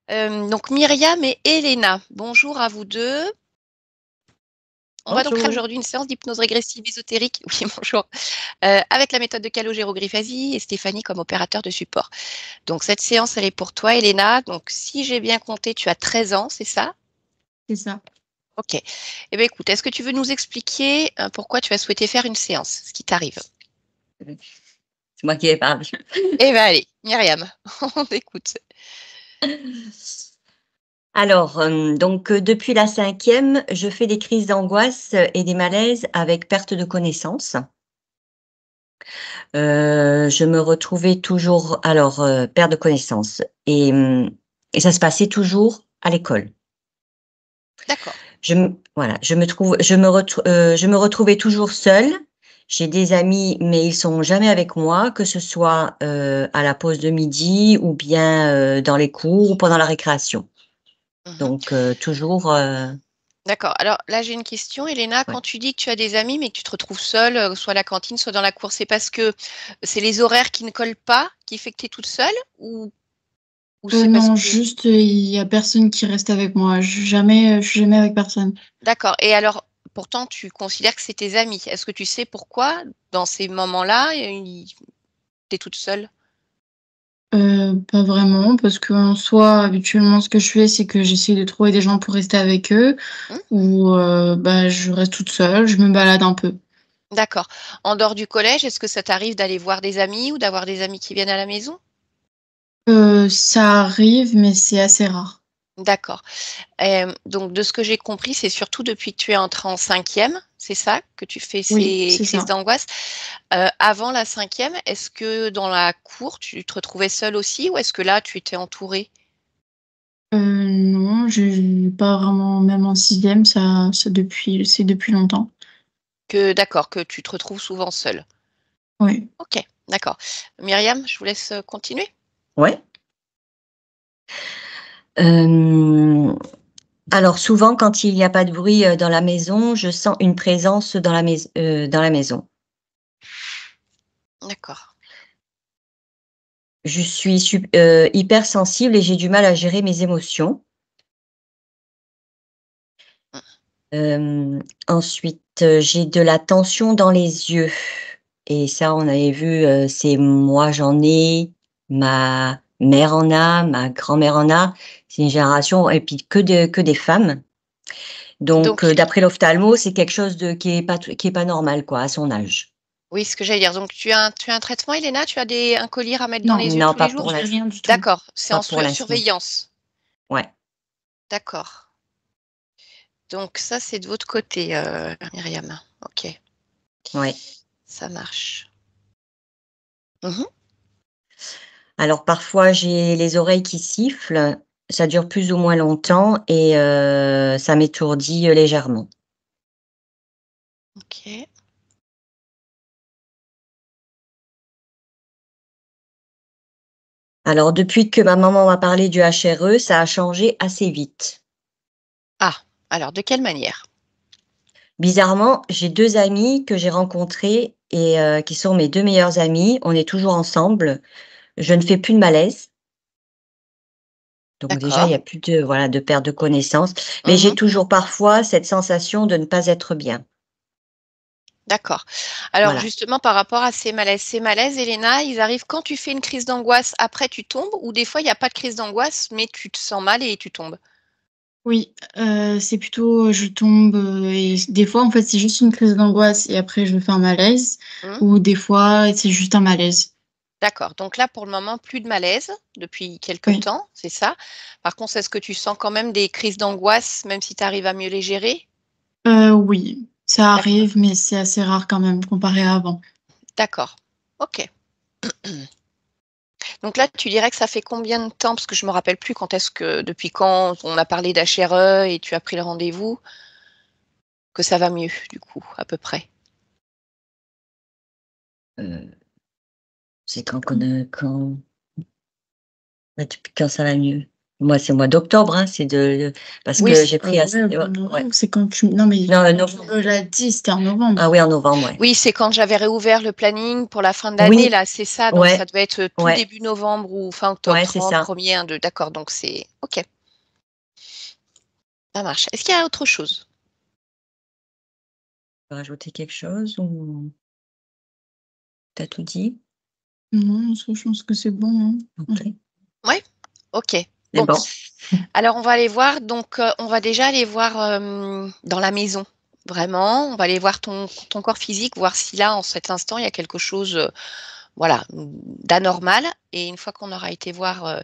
Donc Myriam et Elena, bonjour à vous deux. On va donc faire Bonjour. aujourd'hui une séance d'hypnose régressive ésotérique, oui bonjour, avec la méthode de calogérographasie et Stéphanie comme opérateur de support. Donc cette séance, elle est pour toi Elena. Donc si j'ai bien compté, tu as 13 ans, c'est ça? C'est ça. Ok. Eh bien écoute, est-ce que tu veux nous expliquer pourquoi tu as souhaité faire une séance, ce qui t'arrive? C'est moi qui parle. Eh bien allez, Myriam, on t'écoute. Alors, depuis la 5e, je fais des crises d'angoisse et des malaises avec perte de connaissance. Je me retrouvais toujours perte de connaissance et ça se passait toujours à l'école. D'accord. Je me retrouvais toujours seule. J'ai des amis, mais ils sont jamais avec moi, que ce soit, à la pause de midi ou bien, dans les cours ou pendant la récréation. Mhm. Donc, toujours, D'accord. Alors là, j'ai une question, Elena. ouais. Quand tu dis que tu as des amis, mais que tu te retrouves seule, soit à la cantine, soit dans la cour, c'est parce que c'est les horaires qui ne collent pas, qui fait que tu es toute seule, ou c'est parce Non, que... juste, il y a personne qui reste avec moi. Je suis jamais avec personne. D'accord. Et alors, pourtant, tu considères que c'est tes amis. Est-ce que tu sais pourquoi, dans ces moments-là, tu es toute seule? Pas vraiment, parce qu'en soi, habituellement, ce que je fais, c'est que j'essaie de trouver des gens pour rester avec eux Hmm. ou, je reste toute seule, je me balade un peu. D'accord. En dehors du collège, est-ce que ça t'arrive d'aller voir des amis ou d'avoir des amis qui viennent à la maison? Ça arrive, mais c'est assez rare. D'accord. Donc, de ce que j'ai compris, c'est surtout depuis que tu es entrée en 5e, c'est ça, que tu fais Oui, ces c'est crises ça. d'angoisse. Avant la 5e, est-ce que dans la cour, tu te retrouvais seule aussi ou est-ce que là, tu étais entourée? Non, j'ai pas vraiment même en 6e, c'est depuis longtemps. D'accord, que tu te retrouves souvent seule. Oui. Ok, d'accord. Myriam, je vous laisse continuer. Ouais. Hem, alors souvent quand il n'y a pas de bruit, dans la maison, je sens une présence dans la maison. D'accord. Je suis hypersensible et j'ai du mal à gérer mes émotions. Ensuite, j'ai de la tension dans les yeux et ça on avait vu, c'est moi j'en ai, ma mère en a, ma grand-mère en a. C'est une génération et puis que des femmes. Donc, Donc, d'après l'ophtalmo, c'est quelque chose qui est pas normal quoi, à son âge. oui, ce que j'allais dire. Donc, tu as un traitement, Elena? Tu as un collier à mettre dans Non, les yeux non, tous les pas jours? pour J'ai l'instant, rien du tout. D'accord, c'est pas en pour l'instant. surveillance. Ouais, D'accord. Donc ça, c'est de votre côté, Myriam. Ok, ouais. ça marche. Mhm. Alors parfois, j'ai les oreilles qui sifflent, ça dure plus ou moins longtemps et ça m'étourdit, légèrement. Ok. Alors depuis que ma maman m'a parlé du HRE, ça a changé assez vite. Ah, alors de quelle manière? Bizarrement, j'ai 2 amies que j'ai rencontrées et qui sont mes 2 meilleures amies. On est toujours ensemble. Je ne fais plus de malaise. Donc déjà, il D'accord. y a plus de voilà, de perte de connaissance, mais j'ai Mhm. toujours parfois cette sensation de ne pas être bien. D'accord. Alors Voilà. justement, par rapport à ces malaises, Elena, ils arrivent quand tu fais une crise d'angoisse, après tu tombes, ou des fois il n'y a pas de crise d'angoisse, mais tu te sens mal et tu tombes. Oui, c'est plutôt, je tombe, et des fois, en fait, c'est juste une crise d'angoisse et après je fais un malaise Hmm. ou des fois, c'est juste un malaise. D'accord. Donc là, pour le moment, plus de malaise depuis quelque Oui. temps, c'est ça. Par contre, est-ce que tu sens quand même des crises d'angoisse, même si tu arrives à mieux les gérer? Oui, ça D'accord. arrive, mais c'est assez rare quand même comparé à avant. D'accord. Ok. Donc là, tu dirais que ça fait combien de temps, parce que je me rappelle plus depuis quand on a parlé d'HRE et tu as pris le rendez-vous, que ça va mieux, du coup, à peu près. Heu, c'est quand qu'on a quand bah, depuis quand ça va mieux? Moi, c'est au mois d'octobre, hein, parce Oui, que j'ai pris assez. c'est quand tu. Non, mais Non, novembre. l'a dit, c'était en novembre. Ah oui, en novembre, ouais. Oui, c'est quand j'avais réouvert le planning pour la fin de l'année, Oui. là, c'est ça. Donc, Ouais. ça devait être tout Ouais. début novembre ou fin octobre. Ouais, c'est 30, ça. 1er, 1, 2. D'accord, donc c'est OK. Ça marche. Est-ce qu'il y a autre chose? Tu veux rajouter quelque chose ou tu as tout dit? Non, je pense que c'est bon, hein. OK. Ouais? OK. C'est Bon, bon. alors on va aller voir donc on va déjà aller voir, dans la maison. Vraiment, on va aller voir ton corps physique, voir si là, en cet instant, il y a quelque chose, voilà, d'anormal et une fois qu'on aura été voir,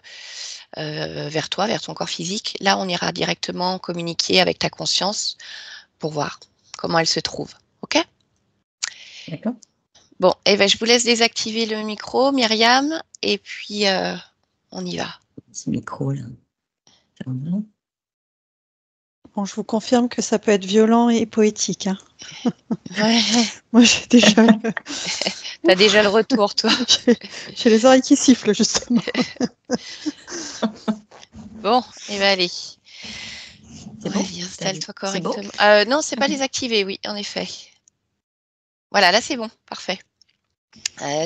vers toi, vers ton corps physique, là, on ira directement communiquer avec ta conscience pour voir comment elle se trouve. OK? D'accord. Bon et ben, je vous laisse désactiver le micro, Myriam et puis, on y va. Ce micro là. Ça va? Bon, je vous confirme que ça peut être violent et poétique, hein. Ouais. Moi, j'ai déjà Tu as déjà le retour, toi? j'ai les oreilles qui sifflent, justement. Bon et ben, allez. C'est bon? Vas-y, installe-toi C'est bon? correctement. Non, c'est pas désactivé, oui, en effet. Voilà, là, c'est bon, parfait.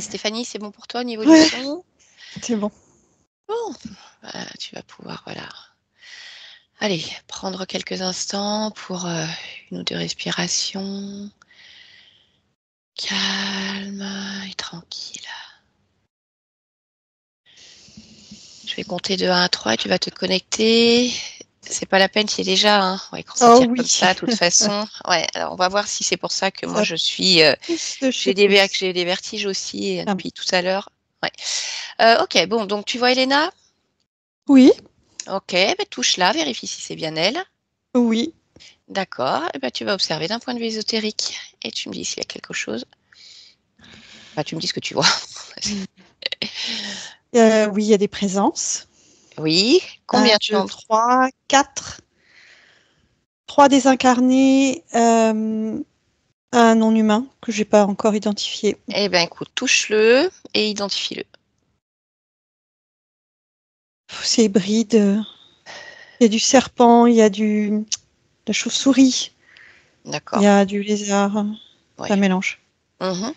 Stéphanie, c'est bon pour toi au niveau du Ouais. son? C'est bon. Bon, tu vas pouvoir, voilà. Allez, prendre quelques instants pour, 1 ou 2 respirations. Calme et tranquille. Je vais compter de 1 à 3 et tu vas te connecter. C'est pas la peine, tu y es déjà, hein? Ouais, quand ça Oh tire oui. comme ça, de toute façon. Ouais, alors on va voir si c'est pour ça que moi Ça je suis, pousse de j'ai chez pousse. des vertiges aussi Ah. depuis tout à l'heure. Ouais. OK, bon, donc tu vois Elena? Oui, OK, bah, touche-la, vérifie si c'est bien elle. oui. D'accord, et bah, tu vas observer d'un point de vue ésotérique et tu me dis s'il y a quelque chose. Bah, tu me dis ce que tu vois. Oui, il y a des présences. Oui, combien 1, tu 2, en 3, 4. 3 désincarnés, un non-humain que j'ai pas encore identifié. Eh ben, écoute, touche-le et identifie-le. C'est hybride. Il y a du serpent, il y a de la chauve-souris, il D'accord. y a du lézard. Ouais. C'est un mélange. Mmh.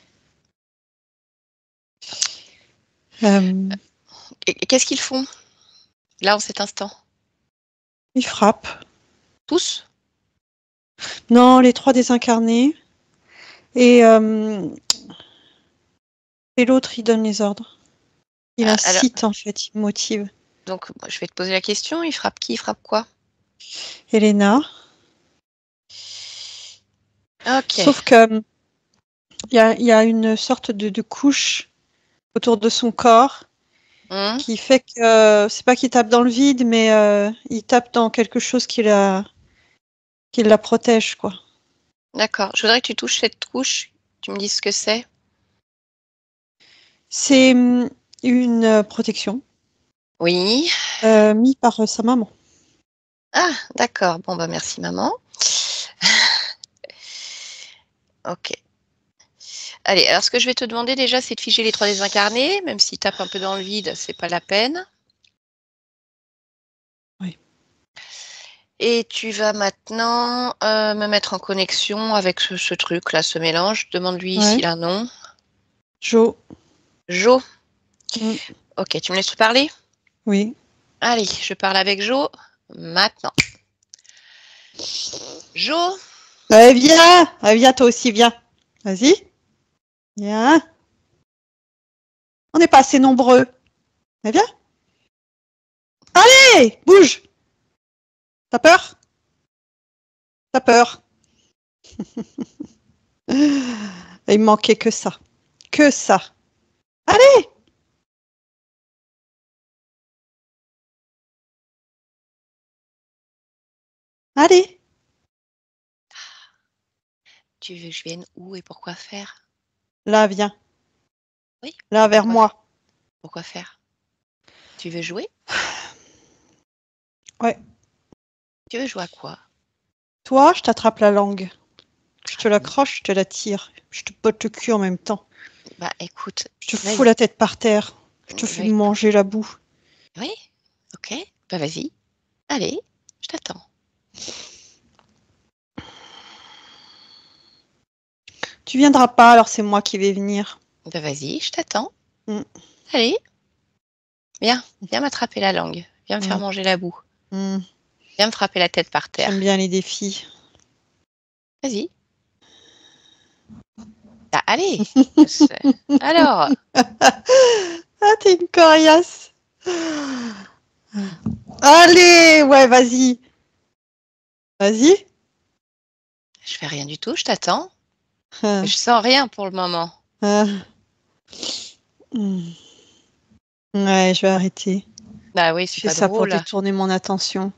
Et qu'est-ce qu'ils font, là, en cet instant? Il frappe. Tous? Non, les 3 désincarnés. Et l'autre, il donne les ordres. Il Alors, incite, en fait, il motive. donc je vais te poser la question, il frappe qui? Il frappe quoi? Elena. OK. Sauf que il y a une sorte de couche autour de son corps Mmh. qui fait que c'est pas qu'il tape dans le vide, mais il tape dans quelque chose qui la protège, quoi. D'accord. Je voudrais que tu touches cette couche, tu me dises ce que c'est. C'est une protection Oui. mise par sa maman. Ah, d'accord. Bon, bah, merci maman. OK. Allez, alors ce que je vais te demander déjà, c'est de figer les 3 désincarnés, même s'ils tapent un peu dans le vide, c'est pas la peine. Oui. Et tu vas maintenant, me mettre en connexion avec ce truc-là, ce mélange. Demande-lui Ouais. s'il a un nom. Jo. Jo? Mmh. OK, tu me laisses parler? Oui. Allez, je parle avec Jo, maintenant. Jo? Viens toi aussi, viens. Vas-y. Viens. On n'est pas assez nombreux. Mais viens. Allez, bouge. T'as peur? T'as peur? Il me manquait que ça. Que ça. Allez! Allez! Tu veux que je vienne où et pourquoi faire? Là, viens. Oui. Là, vers moi. Pourquoi faire? Tu veux jouer? Ouais. Tu veux jouer à quoi? Toi, je t'attrape la langue. Je te l'accroche, je te la tire. Je te botte le cul en même temps. Bah, écoute. Je te fous la tête par terre. Je te fais Oui. manger la boue. Oui, OK. Bah vas-y. Allez, je t'attends. Tu viendras pas, alors c'est moi qui vais venir. Bah vas-y, je t'attends. Mm. Allez. Viens m'attraper la langue. Viens me faire manger la boue. Mm. Viens me frapper la tête par terre. J'aime bien les défis. Vas-y. Ah, allez. Alors. Ah, t'es une coriace. Allez, ouais, vas-y. Vas-y. Je fais rien du tout, je t'attends. Ah. Je sens rien pour le moment. Ah. Mm. Ouais, je vais arrêter. Bah oui, Je c'est fais pas ça pour drôle. détourner mon attention.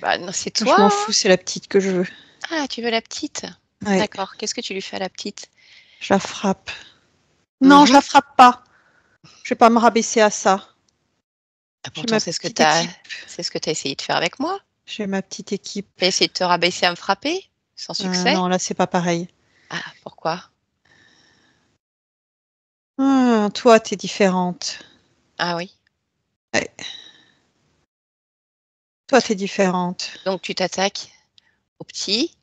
Bah non, c'est Je toi. m'en fous, c'est la petite que je veux. Ah, tu veux la petite? Ouais, D'accord. Qu'est-ce que tu lui fais à la petite? je la frappe. Non, je Mhm. la frappe pas. Je vais pas me rabaisser à ça. Ah, J'ai pourtant, ma c'est ce que petite t'as, équipe. c'est ce que t'as essayé de faire avec moi. J'ai ma petite équipe. T'as essayé de te rabaisser à me frapper, sans succès. Non, là, c'est pas pareil. Ah, pourquoi? Toi, t'es différente. Ah oui. Ouais. Toi, t'es différente. Donc tu t'attaques au petit,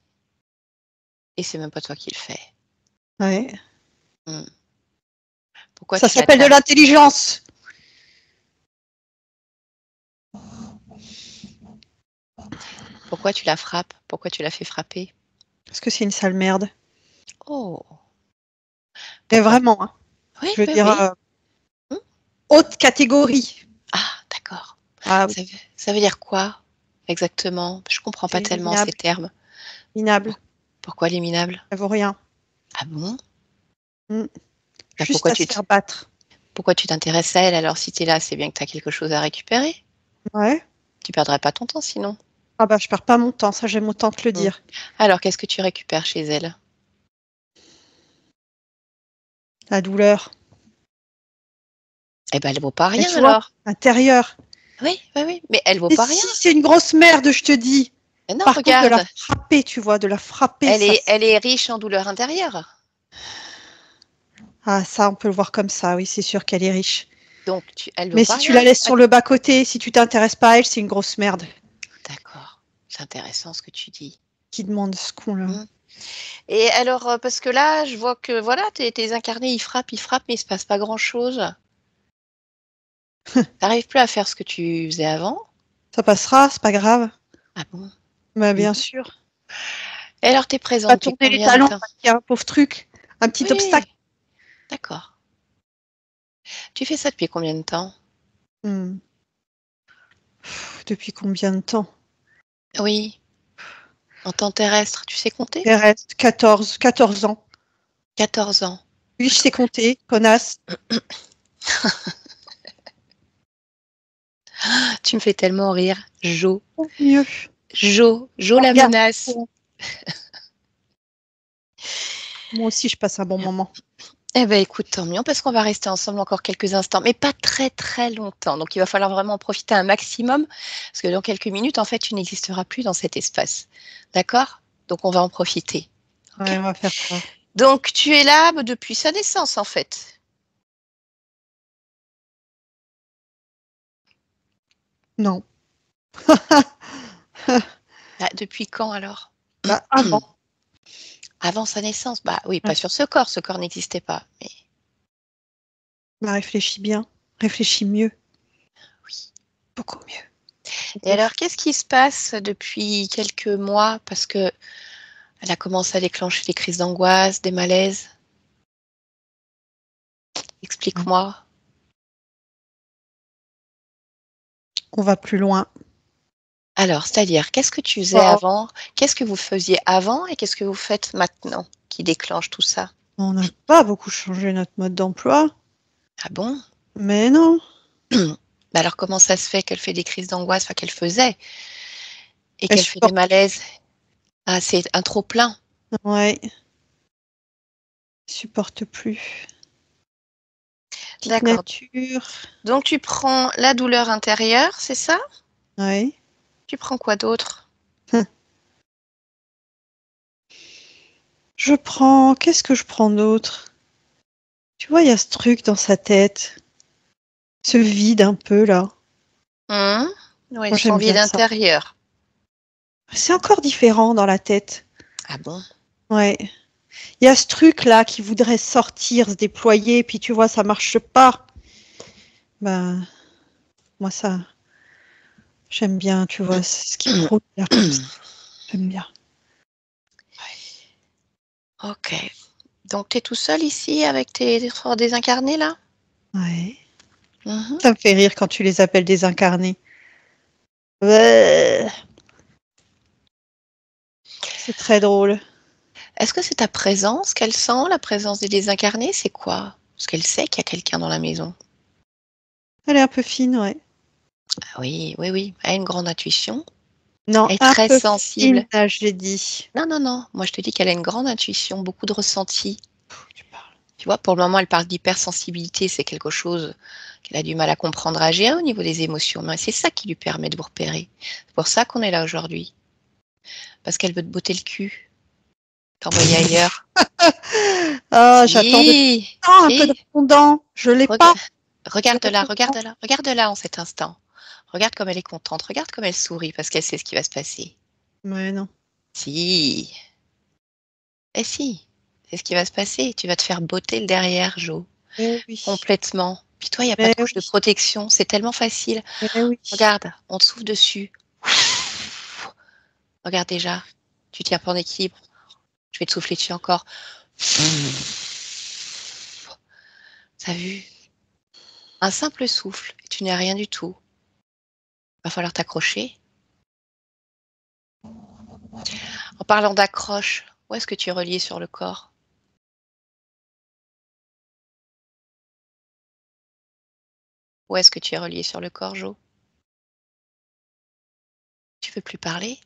et c'est même pas toi qui le fais. Ouais. Pourquoi Ça tu s'appelle de l'attaques? l'intelligence. Pourquoi tu la frappes? Pourquoi tu la fais frapper? Parce que c'est une sale merde. Oh. Mais Pourquoi? vraiment, hein. Oui, Je veux oui, dire, oui. haute catégorie. Ah, d'accord. Ah oui, Ça veut dire quoi exactement? Je comprends pas c'est tellement ces minable. termes. Minable. Pourquoi les minables? Ça vaut rien. Ah bon? Mm. Bah, Juste à se faire battre. pourquoi tu t'intéresses à elle alors si tu es là, c'est bien que tu as quelque chose à récupérer. Ouais. Tu perdrais pas ton temps sinon. Ah bah, je perds pas mon temps, ça j'aime autant te le Mm. dire. Alors, qu'est-ce que tu récupères chez elle? La douleur. Eh ben, elle vaut pas Et rien tu vois, alors. intérieur. Oui, oui, oui, mais elle vaut Et pas rien. si, c'est une grosse merde, je te dis. Mais non, Par contre, de la regarde, frapper, tu vois, de la frapper, elle ça. est riche en douleur intérieure. Ah, ça, on peut le voir comme ça, oui, c'est sûr qu'elle est riche. Donc, elle vaut Mais pas si tu rien. la laisses sur le bas-côté, si tu t'intéresses pas à elle, c'est une grosse merde. D'accord, c'est intéressant ce que tu dis. Qui demande ce con-là? Mm. Et alors, parce que là, je vois que voilà, tes incarnés, ils frappent, mais il se passe pas grand-chose. T'arrives plus à faire ce que tu faisais avant? Ça passera, c'est pas grave. Ah bon? Bah, bien sûr. Et alors, t'es Pas présente depuis tourner les combien de talons, temps? parce qu'il y a un pauvre truc, un petit obstacle. Oui, d'accord. Tu fais ça depuis combien de temps? Depuis combien de temps? Oui, en temps terrestre, tu sais compter? Il reste 14 ans. 14 ans. Oui, je sais compter, connasse. Tu me fais tellement rire. Jo, Mieux. Jo la Regarde. menace. Moi aussi, je passe un bon moment. Eh ben écoute, tant mieux, parce qu'on va rester ensemble encore quelques instants, mais pas très très longtemps. Donc il va falloir vraiment en profiter un maximum, parce que dans quelques minutes, en fait, tu n'existeras plus dans cet espace. D'accord? Donc on va en profiter. Ok? Ouais, on va faire ça. Donc tu es là depuis sa naissance, en fait. Non. Ah, depuis quand alors? Bah, avant. Avant sa naissance? Bah oui, pas sur ce corps n'existait pas. Mais... Bah, réfléchis bien. Réfléchis mieux. Oui. Beaucoup mieux. Et alors, qu'est-ce qui se passe depuis quelques mois? Parce que elle a commencé à déclencher des crises d'angoisse, des malaises. Explique-moi. On va plus loin. Alors, c'est-à-dire, qu'est-ce que tu faisais avant? Qu'est-ce que vous faisiez avant et qu'est-ce que vous faites maintenant qui déclenche tout ça? On n'a pas beaucoup changé notre mode d'emploi. Ah bon? Mais non. Bah alors, comment ça se fait qu'elle fait des crises d'angoisse, enfin qu'elle faisait, et Elle qu'elle fait des supporte. malaises? Ah, c'est un trop-plein. Ouais. Supporte plus. Petite D'accord. nature. Donc, tu prends la douleur intérieure, c'est ça? Ouais. Tu prends quoi d'autre? Je prends. Qu'est-ce que je prends d'autre? Tu vois, il y a ce truc dans sa tête. Ce vide un peu là. Oui, Moi, son j'aime vide bien ça. intérieur. C'est encore différent dans la tête. Ah bon? Ouais. Il y a ce truc-là qui voudrait sortir, se déployer, puis tu vois, ça marche pas. Ben, moi, ça, j'aime bien, tu vois, c'est ce qui roule là comme ça. J'aime bien. Ok. Donc, tu es tout seul ici avec tes forts désincarnés, là? Ouais. Mhm. Ça me fait rire quand tu les appelles désincarnés. Ouais. C'est très drôle. Est-ce que c'est ta présence qu'elle sent, la présence des désincarnés? C'est quoi? Parce qu'elle sait qu'il y a quelqu'un dans la maison. Elle est un peu fine, ouais. Ah oui, oui, oui. Elle a une grande intuition. Non, Elle est un très peu sensible. fine, là, j'ai dit. Non, non, non. Moi, je te dis qu'elle a une grande intuition, beaucoup de ressenti. Tu parles. Tu vois, pour le moment, elle parle d'hypersensibilité. C'est quelque chose qu'elle a du mal à comprendre, à gérer au niveau des émotions. Mais c'est ça qui lui permet de vous repérer. C'est pour ça qu'on est là aujourd'hui. Parce qu'elle veut te botter le cul, t'envoyer ailleurs. Ah, j'attendais Si, un peu de si. fondant. Je l'ai Rega- pas. Je Regarde-la, l'ai pas. regarde-la, regarde-la en cet instant. Regarde comme elle est contente, regarde comme elle sourit parce qu'elle sait ce qui va se passer. Ouais, non. Si, et si, c'est ce qui va se passer. Tu vas te faire botter le derrière, Jo, Eh oui. complètement. Puis toi, il n'y a pas de Eh couche de oui. protection, c'est tellement facile. Eh oui. Regarde, on te souffle dessus. Regarde déjà, tu tiens pas en équilibre. Je vais te souffler dessus encore. T'as vu? Un simple souffle, et tu n'es rien du tout. Va falloir t'accrocher. En parlant d'accroche, où est-ce que tu es relié sur le corps? Où est-ce que tu es relié sur le corps, Jo? Tu veux plus parler?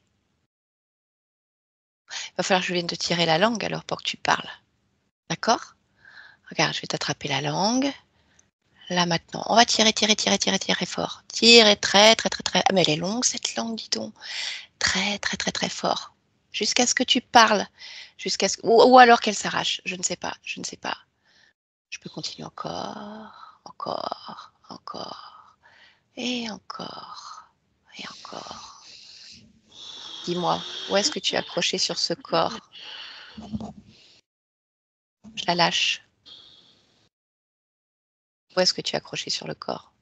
Va falloir que je vienne te tirer la langue alors pour que tu parles. D'accord? Regarde, je vais t'attraper la langue. Là maintenant, on va tirer, tirer, tirer, tirer, tirer fort. Tirer très, très, très, très. Ah mais elle est longue cette langue, dis donc. Très, très, très, très fort. Jusqu'à ce que tu parles. Jusqu'à ce... ou alors qu'elle s'arrache. Je ne sais pas, je ne sais pas. Je peux continuer encore, encore, encore. Et encore. Et encore. Dis-moi, où est-ce que tu es accroché sur ce corps? Je la lâche. Où est-ce que tu es accroché sur le corps?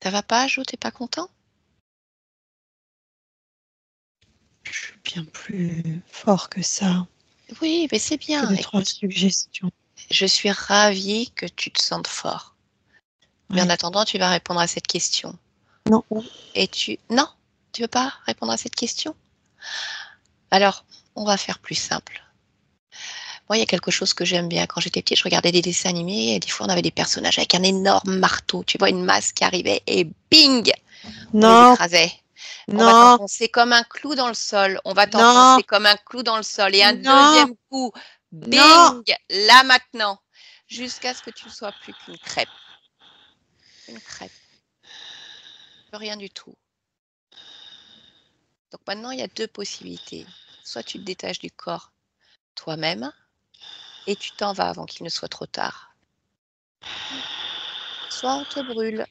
Ça va pas, Jo? T'es pas content? Je suis bien plus fort que ça. Oui, mais c'est Que bien. deux, trois Écoute, suggestions. je suis ravie que tu te sentes fort. Mais en Ouais. attendant, tu vas répondre à cette question. Non. Et tu... Non, tu veux pas répondre à cette question? Alors, on va faire plus simple. Moi, il y a quelque chose que j'aime bien. Quand j'étais petite, je regardais des dessins animés et des fois, on avait des personnages avec un énorme marteau. Tu vois, une masse qui arrivait et bing, on les Non. écrasait. On va Non. t'enfoncer comme un clou dans le sol. On va Non. t'enfoncer comme un clou dans le sol. Et un Non. deuxième coup, Non. bing, là maintenant, jusqu'à ce que tu ne sois plus qu'une crêpe. Une crêpe. Plus rien du tout. Donc maintenant, il y a deux possibilités. Soit tu te détaches du corps toi-même et tu t'en vas avant qu'il ne soit trop tard. Soit on te brûle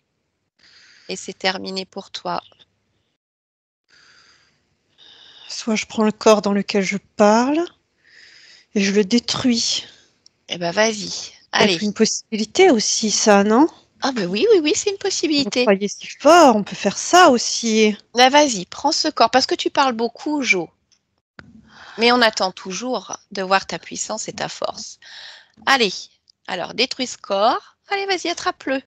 et c'est terminé pour toi. Soit je prends le corps dans lequel je parle et je le détruis. Eh ben vas-y, C'est allez. une possibilité aussi, ça, non? Ah ben oui, oui, oui, c'est une Vous possibilité. croyez si fort, on peut faire ça aussi. Ben vas-y, prends ce corps parce que tu parles beaucoup, Jo. Mais on attend toujours de voir ta puissance et ta force. Allez, alors détruis ce corps. Allez, vas-y, attrape-le.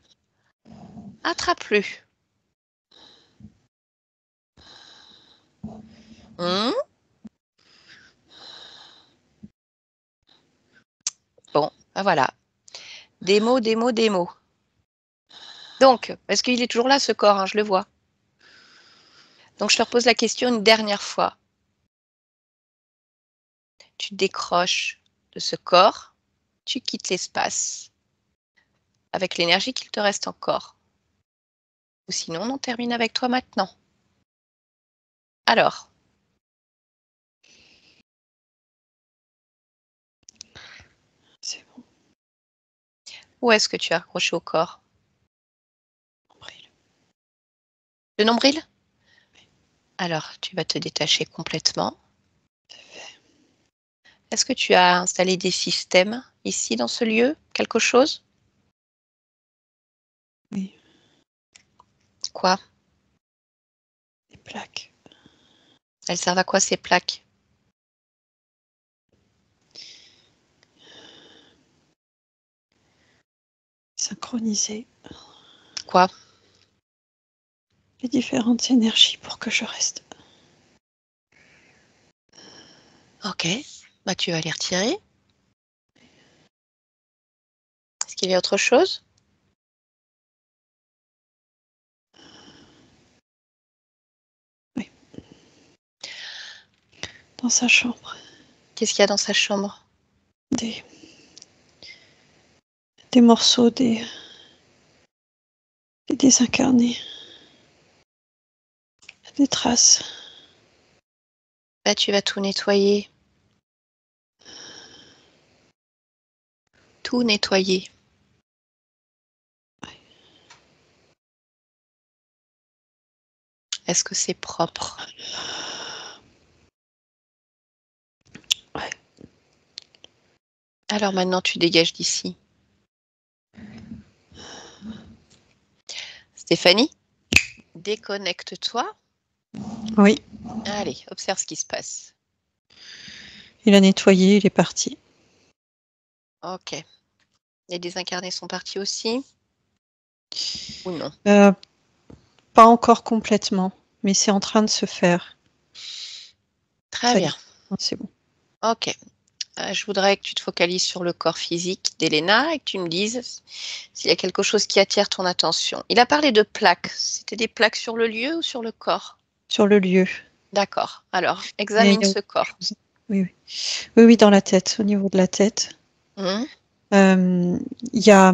Attrape-le. Hum, bon, ben voilà. Des mots, des mots, des mots. Donc, parce qu'il est toujours là, ce corps, hein, je le vois. Donc, je te repose la question une dernière fois. Tu te décroches de ce corps, tu quittes l'espace avec l'énergie qu'il te reste encore. Ou sinon, on en termine avec toi maintenant. Alors, C'est bon. où est-ce que tu as accroché au corps? Le nombril? Alors, tu vas te détacher complètement. Est-ce que tu as installé des systèmes ici dans ce lieu? Quelque chose? Oui. Quoi? Des plaques. Elles servent à quoi ces plaques? Synchroniser Quoi? les différentes énergies pour que je reste. Ok. Bah, tu vas les retirer. Est-ce qu'il y a autre chose? Oui. Dans sa chambre. Qu'est-ce qu'il y a dans sa chambre? Des morceaux, des désincarnés. Des traces. Bah, tu vas tout nettoyer. Tout nettoyer. Est-ce que c'est propre? Ouais. Alors maintenant, tu dégages d'ici. Stéphanie, déconnecte-toi. Oui. Allez, observe ce qui se passe. Il a nettoyé, il est parti. Ok. Les désincarnés sont partis aussi? Ou non? Pas encore complètement, mais c'est en train de se faire. Très Ça y bien. est, c'est bon. Ok. Je voudrais que tu te focalises sur le corps physique d'Elena et que tu me dises s'il y a quelque chose qui attire ton attention. Il a parlé de plaques. C'était des plaques sur le lieu ou sur le corps? Sur le lieu. D'accord. Alors, Mais examine il y a ce autre corps. chose. Oui, oui. Oui, oui, dans la tête, au niveau de la tête. Hum, Il y a.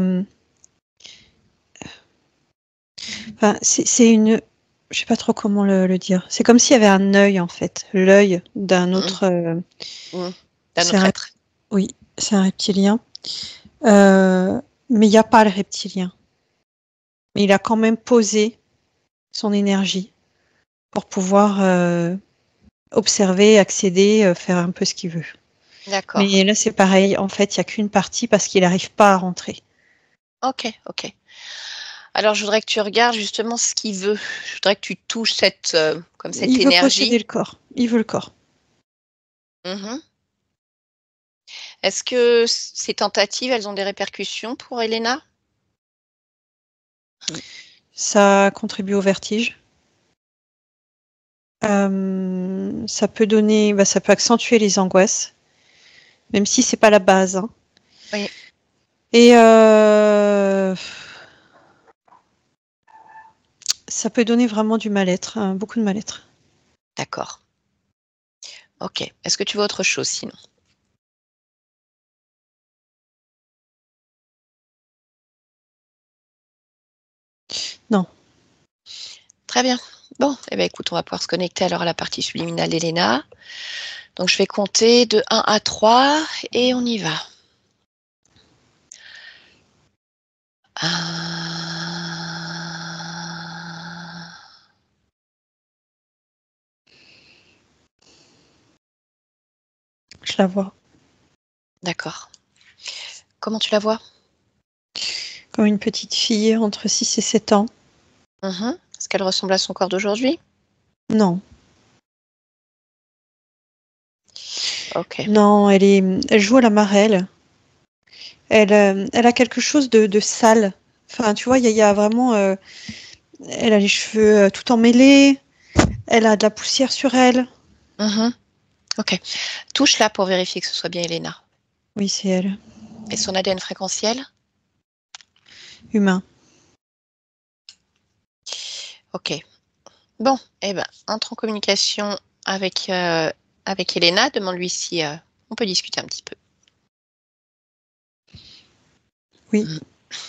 Enfin, c'est une. Je sais pas trop comment le dire. C'est comme s'il y avait un œil, en fait. L'œil d'un hum, autre. hum. D'un C'est autre un... être. Oui, c'est un reptilien. Mais il n'y a pas le reptilien. Mais il a quand même posé son énergie pour pouvoir observer, accéder, faire un peu ce qu'il veut. D'accord. Mais là, c'est pareil. En fait, il n'y a qu'une partie parce qu'il n'arrive pas à rentrer. Ok, ok. Alors, je voudrais que tu regardes justement ce qu'il veut. Je voudrais que tu touches comme cette Il veut posséder énergie. le corps. Il veut le corps. Mhm. Est-ce que ces tentatives, elles ont des répercussions pour Elena? Ça contribue au vertige. Ça peut donner, ça peut accentuer les angoisses, même si c'est pas la base, hein. Oui. Et ça peut donner vraiment du mal-être, hein, beaucoup de mal-être. D'accord. Ok. Est-ce que tu veux autre chose sinon? Non. Très bien. Bon, eh bien, écoute, on va pouvoir se connecter alors à la partie subliminale d'Elena. Donc, je vais compter de 1 à 3 et on y va. 1. Je la vois D'accord. Comment tu la vois? comme une petite fille entre 6 et 7 ans. Mhm. Est-ce qu'elle ressemble à son corps d'aujourd'hui? Non. Ok. Non, elle joue à la marelle. Elle a quelque chose de sale. Enfin, tu vois, il y a vraiment. Elle a les cheveux tout emmêlés. Elle a de la poussière sur elle. Mhm. Ok. Touche-la pour vérifier que ce soit bien Elena. Oui, c'est elle. Et son ADN fréquentiel? Humain. Ok. Bon, eh ben, entre en communication avec Elena. Demande-lui si on peut discuter un petit peu. Oui.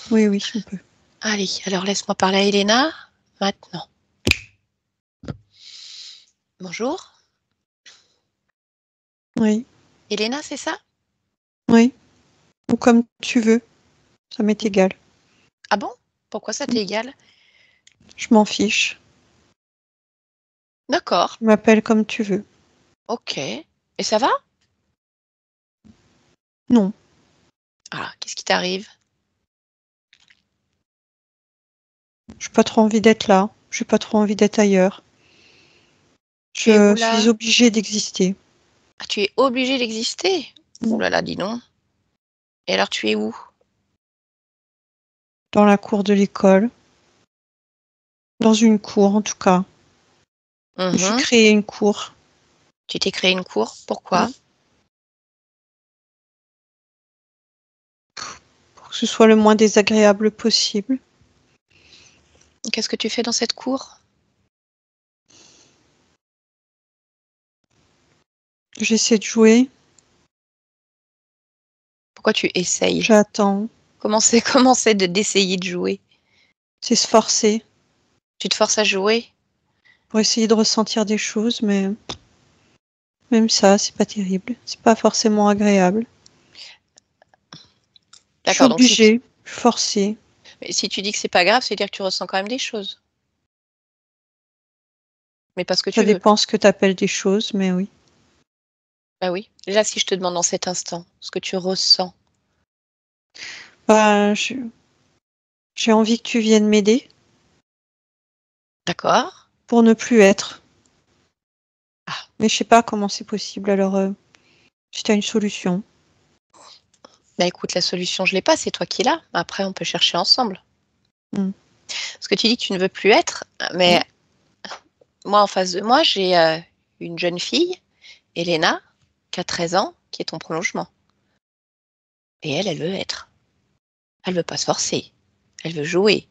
Oui, oui, on peut. Allez, alors laisse-moi parler à Elena maintenant. Bonjour. Oui. Elena, c'est ça? Oui. Ou comme tu veux. Ça m'est égal. Ah bon? Pourquoi ça t'est égal? Je m'en fiche. D'accord. Tu m'appelles comme tu veux. Ok. Et ça va? Non. Ah, qu'est-ce qui t'arrive? J'ai pas trop envie d'être là. J'ai pas trop envie d'être ailleurs. Tu es où Je là? suis obligée d'exister. Ah, tu es obligé d'exister? Mm. Oh là là, dis donc. Et alors, tu es où? Dans la cour de l'école. Dans une cour, en tout cas. Je me suis Mhm. créé une cour. Tu t'es créé une cour? Pourquoi? Pour que ce soit le moins désagréable possible. Qu'est-ce que tu fais dans cette cour? J'essaie de jouer. Pourquoi tu essayes? J'attends. Comment c'est d'essayer de jouer? C'est se forcer. Tu te forces à jouer? Pour essayer de ressentir des choses, mais même ça, c'est pas terrible. C'est pas forcément agréable. Je suis D'accord, donc obligée. Je suis forcée. mais si tu dis que c'est pas grave, c'est-à-dire que tu ressens quand même des choses. Mais parce que Ça tu veux. dépend ce que tu appelles des choses, mais oui. Bah oui. Là, si je te demande dans cet instant ce que tu ressens, Bah, j'ai envie que tu viennes m'aider d'accord? pour ne plus être. Ah, Mais je sais pas comment c'est possible. Alors, si tu as une solution. bah écoute, la solution, je l'ai pas, c'est toi qui l'as. Après, on peut chercher ensemble. Mm. Parce que tu dis que tu ne veux plus être, mais moi, en face de moi, j'ai une jeune fille, Elena, qui a 13 ans, qui est ton prolongement. Et elle veut être. Elle veut pas se forcer. Elle veut jouer.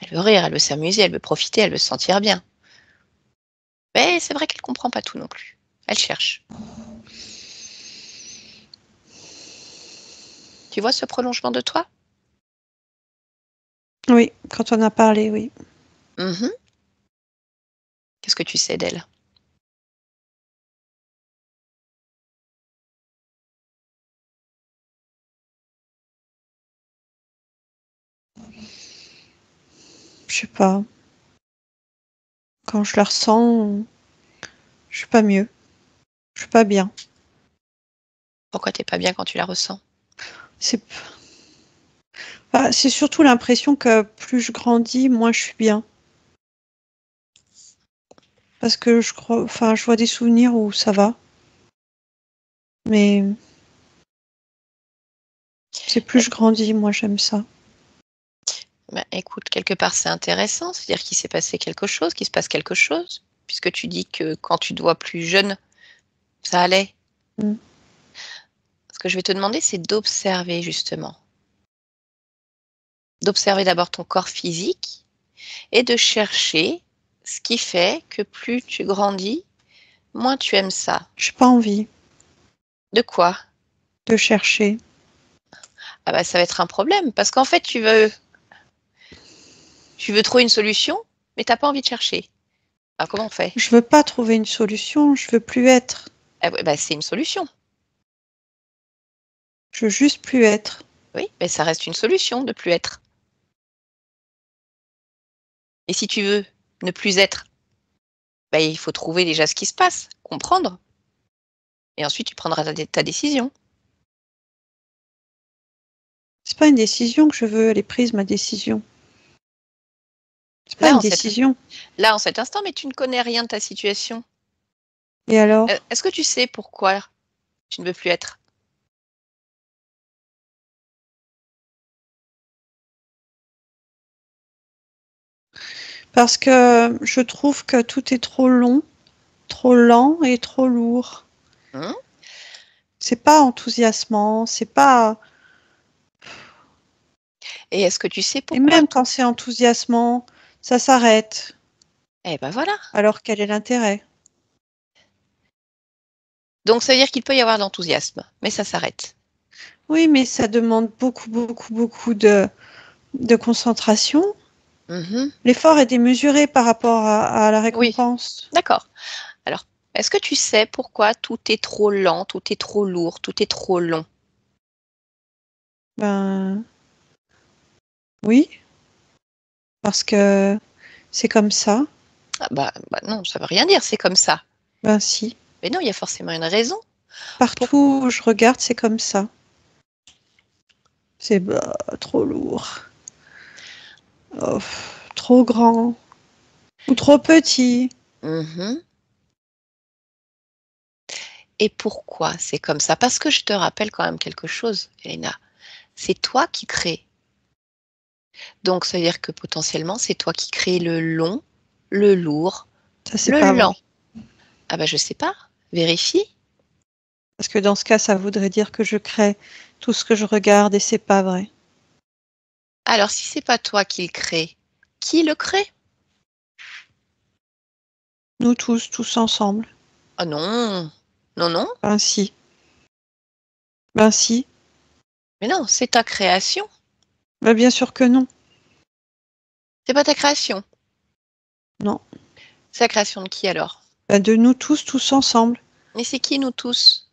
Elle veut rire, elle veut s'amuser, elle veut profiter, elle veut se sentir bien. Mais c'est vrai qu'elle comprend pas tout non plus. Elle cherche. Tu vois ce prolongement de toi? Oui, quand on a parlé, oui. Mhm. Qu'est-ce que tu sais d'elle? Je sais pas. Quand je la ressens, je suis pas mieux. Je suis pas bien. Pourquoi t'es pas bien quand tu la ressens? C'est c'est surtout l'impression que plus je grandis, moins je suis bien. Parce que je crois, enfin, je vois des souvenirs où ça va. Mais c'est plus Eh, je grandis, moi j'aime ça. ben, écoute, quelque part c'est intéressant, c'est-à-dire qu'il s'est passé quelque chose, qu'il se passe quelque chose, puisque tu dis que quand tu te vois plus jeune, ça allait. Mm. Ce que je vais te demander, c'est d'observer justement. D'observer d'abord ton corps physique et de chercher ce qui fait que plus tu grandis, moins tu aimes ça. J'ai pas envie De quoi? de chercher. Ah bah ça va être un problème, parce qu'en fait tu veux trouver une solution, mais t'as pas envie de chercher. Alors comment on fait? Je veux pas trouver une solution, je veux plus être. Ah ouais, bah c'est une solution. Je veux juste plus être. Oui, mais ça reste une solution de plus être. Et si tu veux ne plus être, bah, il faut trouver déjà ce qui se passe, comprendre, et ensuite tu prendras ta décision. C'est pas une décision que je veux, elle est prise ma décision. C'est pas Là une en cet, décision. là, en cet instant, mais tu ne connais rien de ta situation. Et alors? Est-ce que tu sais pourquoi tu ne veux plus être? Parce que je trouve que tout est trop long, trop lent et trop lourd. Hein. C'est pas enthousiasmant, c'est pas. Et est-ce que tu sais Et pourquoi? même quand c'est enthousiasmant, ça s'arrête. Eh ben voilà. Alors quel est l'intérêt? Donc ça veut dire qu'il peut y avoir de l'enthousiasme, mais ça s'arrête. Oui, mais ça demande beaucoup de concentration. Mhm. L'effort est démesuré par rapport à la Oui, récompense. d'accord. Alors, est-ce que tu sais pourquoi tout est trop lent, tout est trop lourd, tout est trop long? Ben oui, parce que c'est comme ça. Ah bah non, ça veut rien dire, c'est comme ça. Ben si. Mais non, il y a forcément une raison. Partout où je regarde, c'est comme ça. C'est trop lourd. Oh, trop grand. Ou trop petit. Mhm. Et pourquoi c'est comme ça? Parce que je te rappelle quand même quelque chose, Elena. C'est toi qui crées. Donc, ça veut dire que potentiellement, c'est toi qui crée le long, le lourd, Ça, c'est le pas lent. vrai. Ah bah je sais pas. Vérifie. Parce que dans ce cas, ça voudrait dire que je crée tout ce que je regarde et c'est pas vrai. Alors, si c'est pas toi qui le crée, qui le crée? Nous tous ensemble. Ah non, non, non. Ben si. Ben si. Mais non, c'est ta création. Ben bien sûr que non. C'est pas ta création. Non. C'est la création de qui alors? Ben de nous tous ensemble. Mais c'est qui nous tous?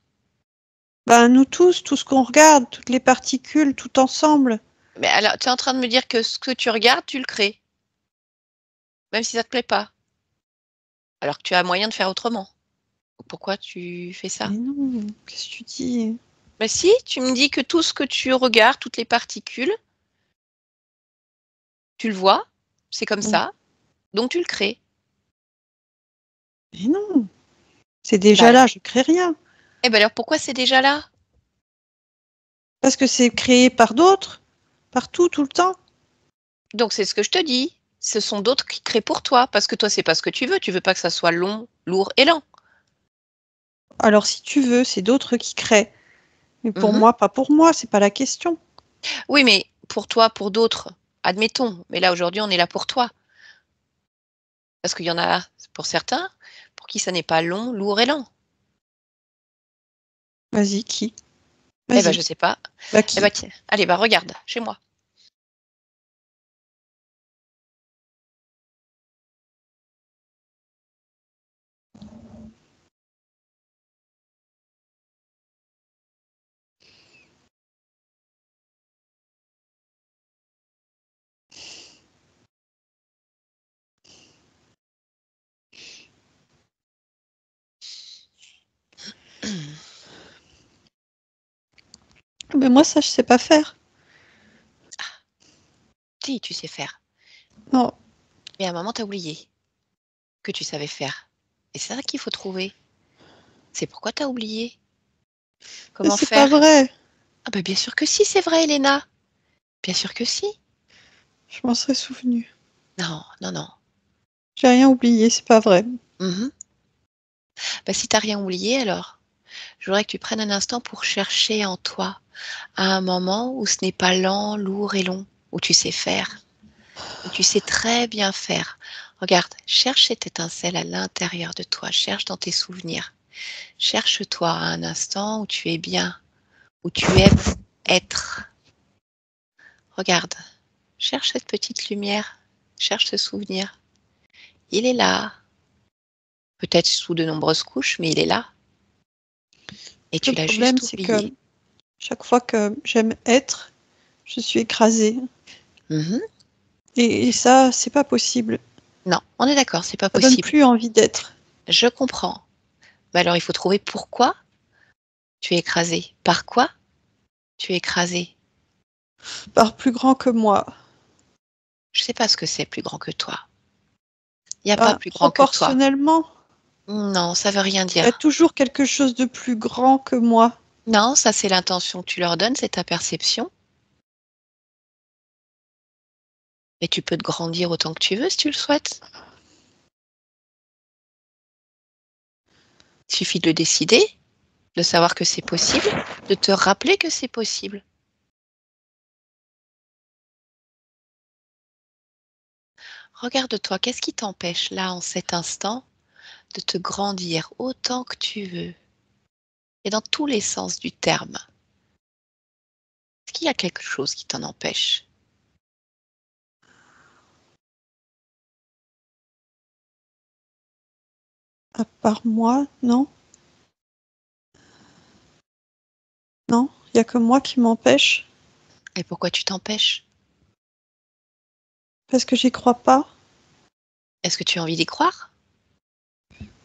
Ben nous tous, tout ce qu'on regarde, toutes les particules, tout ensemble. Mais alors, tu es en train de me dire que ce que tu regardes, tu le crées, même si ça te plaît pas. Alors que tu as moyen de faire autrement. Pourquoi tu fais ça? Mais non, qu'est-ce que tu dis? Bah si, tu me dis que tout ce que tu regardes, toutes les particules, tu le vois, c'est comme Mm. ça, donc tu le crées. Mais non. C'est déjà Bah, là, je crée rien. eh ben alors pourquoi c'est déjà là? Parce que c'est créé par d'autres, partout, tout le temps. Donc c'est ce que je te dis. Ce sont d'autres qui créent pour toi, parce que toi, c'est pas ce que tu veux. Tu veux pas que ça soit long, lourd et lent. Alors si tu veux, c'est d'autres qui créent. Mais pour Mhm. moi, pas pour moi, c'est pas la question. Oui, mais pour toi, pour d'autres, admettons. Mais là, aujourd'hui, on est là pour toi. Parce qu'il y en a, pour certains, pour qui ça n'est pas long, lourd et lent. Vas-y, qui? Eh ben, je Vas-y. sais pas. Bah Eh ben, qui? tiens, allez, bah regarde, chez moi. Mais moi, ça, je sais pas faire. Si, tu sais faire. Non. Mais à un moment, t'as oublié que tu savais faire. Et c'est ça qu'il faut trouver. C'est pourquoi t'as oublié. Mais Comment c'est pas faire? vrai. Ah ben, bien sûr que si, c'est vrai, Elena. Bien sûr que si. Je m'en serais souvenu. Non, non, non. J'ai rien oublié, c'est pas vrai. Mhm. Bah, si t'as rien oublié, alors, je voudrais que tu prennes un instant pour chercher en toi à un moment où ce n'est pas lent, lourd et long, où tu sais faire, où tu sais très bien faire. Regarde, cherche cette étincelle à l'intérieur de toi, cherche dans tes souvenirs. Cherche-toi à un instant où tu es bien, où tu aimes être. Regarde, cherche cette petite lumière, cherche ce souvenir. Il est là, peut-être sous de nombreuses couches, mais il est là. Et Le tu l'as problème, juste c'est que oublié. chaque fois que j'aime être, je suis écrasée. Mhm. Et ça, c'est pas possible. Non, on est d'accord, c'est pas Ça donne possible. plus envie d'être. Je comprends. Mais alors, il faut trouver pourquoi tu es écrasé. Par quoi tu es écrasé? Par plus grand que moi. Je sais pas ce que c'est plus grand que toi. Il n'y a pas Ben, plus grand que toi. proportionnellement, Non, ça veut rien il y a dire. toujours quelque chose de plus grand que moi. Non, ça c'est l'intention que tu leur donnes, c'est ta perception. Et tu peux te grandir autant que tu veux si tu le souhaites. Il suffit de le décider, de savoir que c'est possible, de te rappeler que c'est possible. Regarde-toi, qu'est-ce qui t'empêche là, en cet instant, de te grandir autant que tu veux, et dans tous les sens du terme? Est-ce qu'il y a quelque chose qui t'en empêche? À part moi, non? Non, il y a que moi qui m'empêche. Et pourquoi tu t'empêches? Parce que j'y crois pas. Est-ce que tu as envie d'y croire?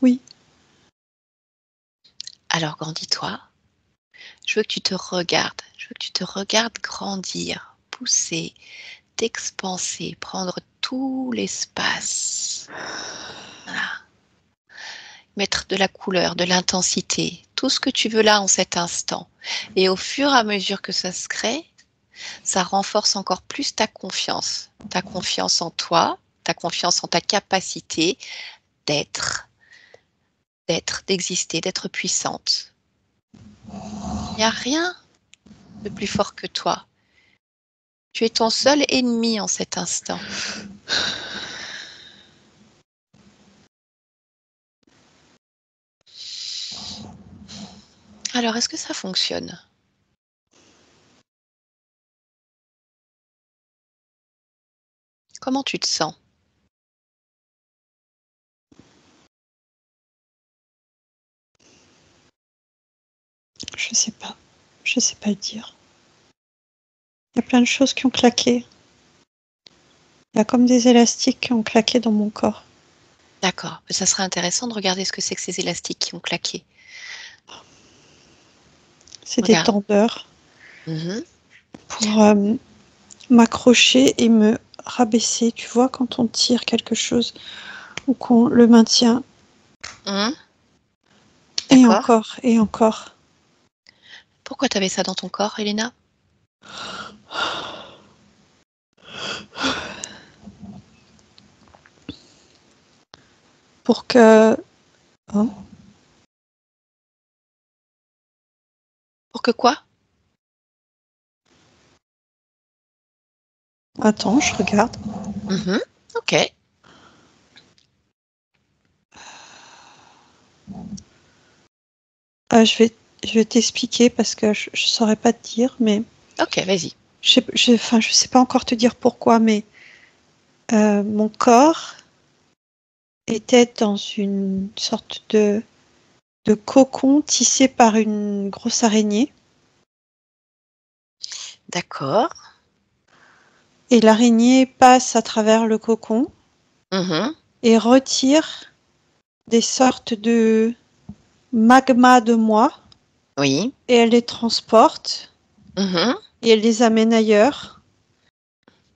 Oui. Alors grandis-toi. Je veux que tu te regardes. Je veux que tu te regardes grandir, pousser, t'expanser, prendre tout l'espace. Voilà. Mettre de la couleur, de l'intensité, tout ce que tu veux là en cet instant. Et au fur et à mesure que ça se crée, ça renforce encore plus ta confiance en toi, ta confiance en ta capacité d'être, d'exister, d'être puissante. Il n'y a rien de plus fort que toi. Tu es ton seul ennemi en cet instant. Alors, est-ce que ça fonctionne? Comment tu te sens? Je sais pas. Je sais pas le dire. Il y a plein de choses qui ont claqué. Il y a comme des élastiques qui ont claqué dans mon corps. D'accord. Ça serait intéressant de regarder ce que c'est que ces élastiques qui ont claqué. C'est des Regarde. tendeurs Mhm. pour m'accrocher et me rabaisser. Tu vois, quand on tire quelque chose ou qu'on le maintient. Mhm. Et D'accord. encore, et encore. Pourquoi tu avais ça dans ton corps, Elena? Pour que... Hein? Pour que quoi? Attends, je regarde. Mhm. Ok. Je vais t'expliquer parce que je saurais pas te dire, mais Ok, vas-y. je sais pas encore te dire pourquoi, mais mon corps était dans une sorte de cocon tissé par une grosse araignée. D'accord. Et l'araignée passe à travers le cocon Mhm. et retire des sortes de magma de moi Oui. et elle les transporte Mhm. et elle les amène ailleurs.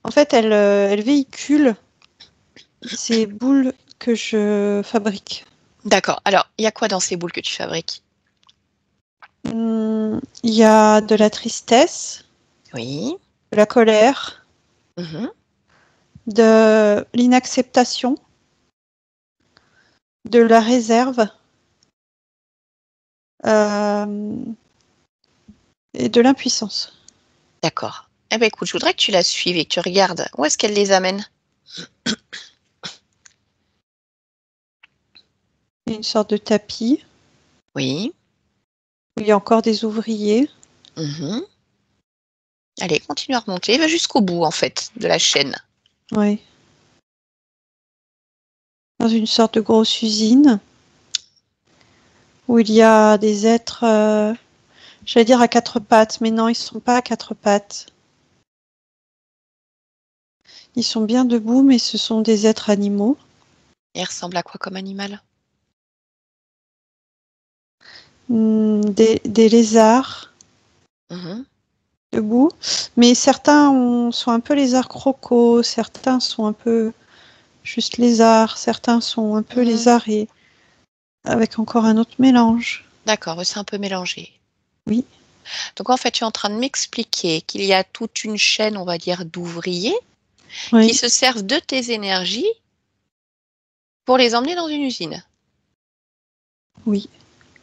En fait, elle véhicule ces boules que je fabrique. D'accord. Alors, il y a quoi dans ces boules que tu fabriques? Il y a de la tristesse, Oui. de la colère, Mhm. de l'inacceptation, de la réserve et de l'impuissance. D'accord. Eh ben écoute, je voudrais que tu la suives et que tu regardes où est-ce qu'elle les amène. Il y a une sorte de tapis Oui. où il y a encore des ouvriers. Mhm. Allez, continue à remonter. Va jusqu'au bout, en fait, de la chaîne. Oui. Dans une sorte de grosse usine où il y a des êtres, j'allais dire à quatre pattes, mais non, ils ne sont pas à quatre pattes. Ils sont bien debout, mais ce sont des êtres animaux. Et elle ressemble à quoi comme animal? Des lézards Mhm. debout, mais certains sont un peu lézards crocos, certains sont un peu juste lézards, certains sont un peu Mhm. lézards et avec encore un autre mélange. D'accord, c'est un peu mélangé. Oui. Donc, en fait, tu es en train de m'expliquer qu'il y a toute une chaîne, on va dire, d'ouvriers qui Oui, se servent de tes énergies pour les emmener dans une usine. oui.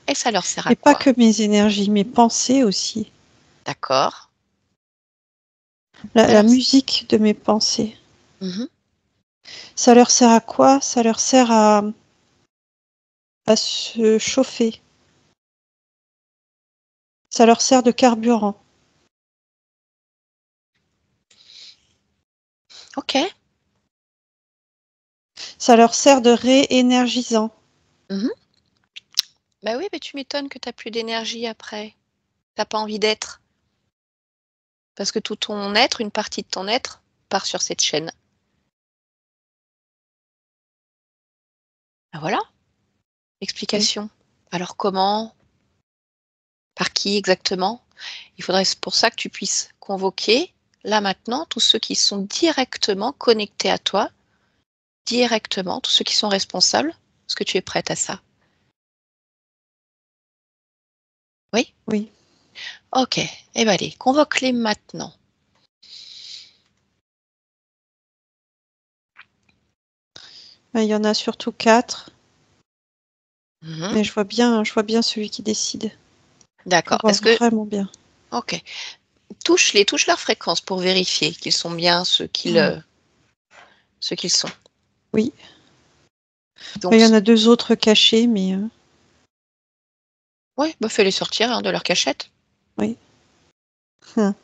Et ça leur sert à Et pas quoi? que mes énergies, mes pensées aussi. D'accord. La Alors, musique de mes pensées. mhm. Ça leur sert à quoi? Ça leur sert à se chauffer. Ça leur sert de carburant. Ok. Ça leur sert de réénergisant. Mhm. Bah oui, mais tu m'étonnes que tu n'as plus d'énergie après. Tu n'as pas envie d'être. Parce que tout ton être, une partie de ton être, part sur cette chaîne. Ah, voilà, explication. Alors comment? Par qui exactement? Il faudrait pour ça que tu puisses convoquer, là maintenant, tous ceux qui sont directement connectés à toi, directement, tous ceux qui sont responsables. Est-ce que tu es prête à ça? Oui? Oui. Ok. Eh bien allez, convoque-les maintenant. Il y en a surtout 4, Mhm. mais je vois bien celui qui décide. Je D'accord. vois Est-ce que... vraiment bien. Ok. Touche leur fréquence pour vérifier qu'ils sont bien ceux qu'ils sont. Oui. Donc, Il y en a 2 autres cachés, mais oui, bah fais-les sortir hein, de leur cachette. oui. Hum,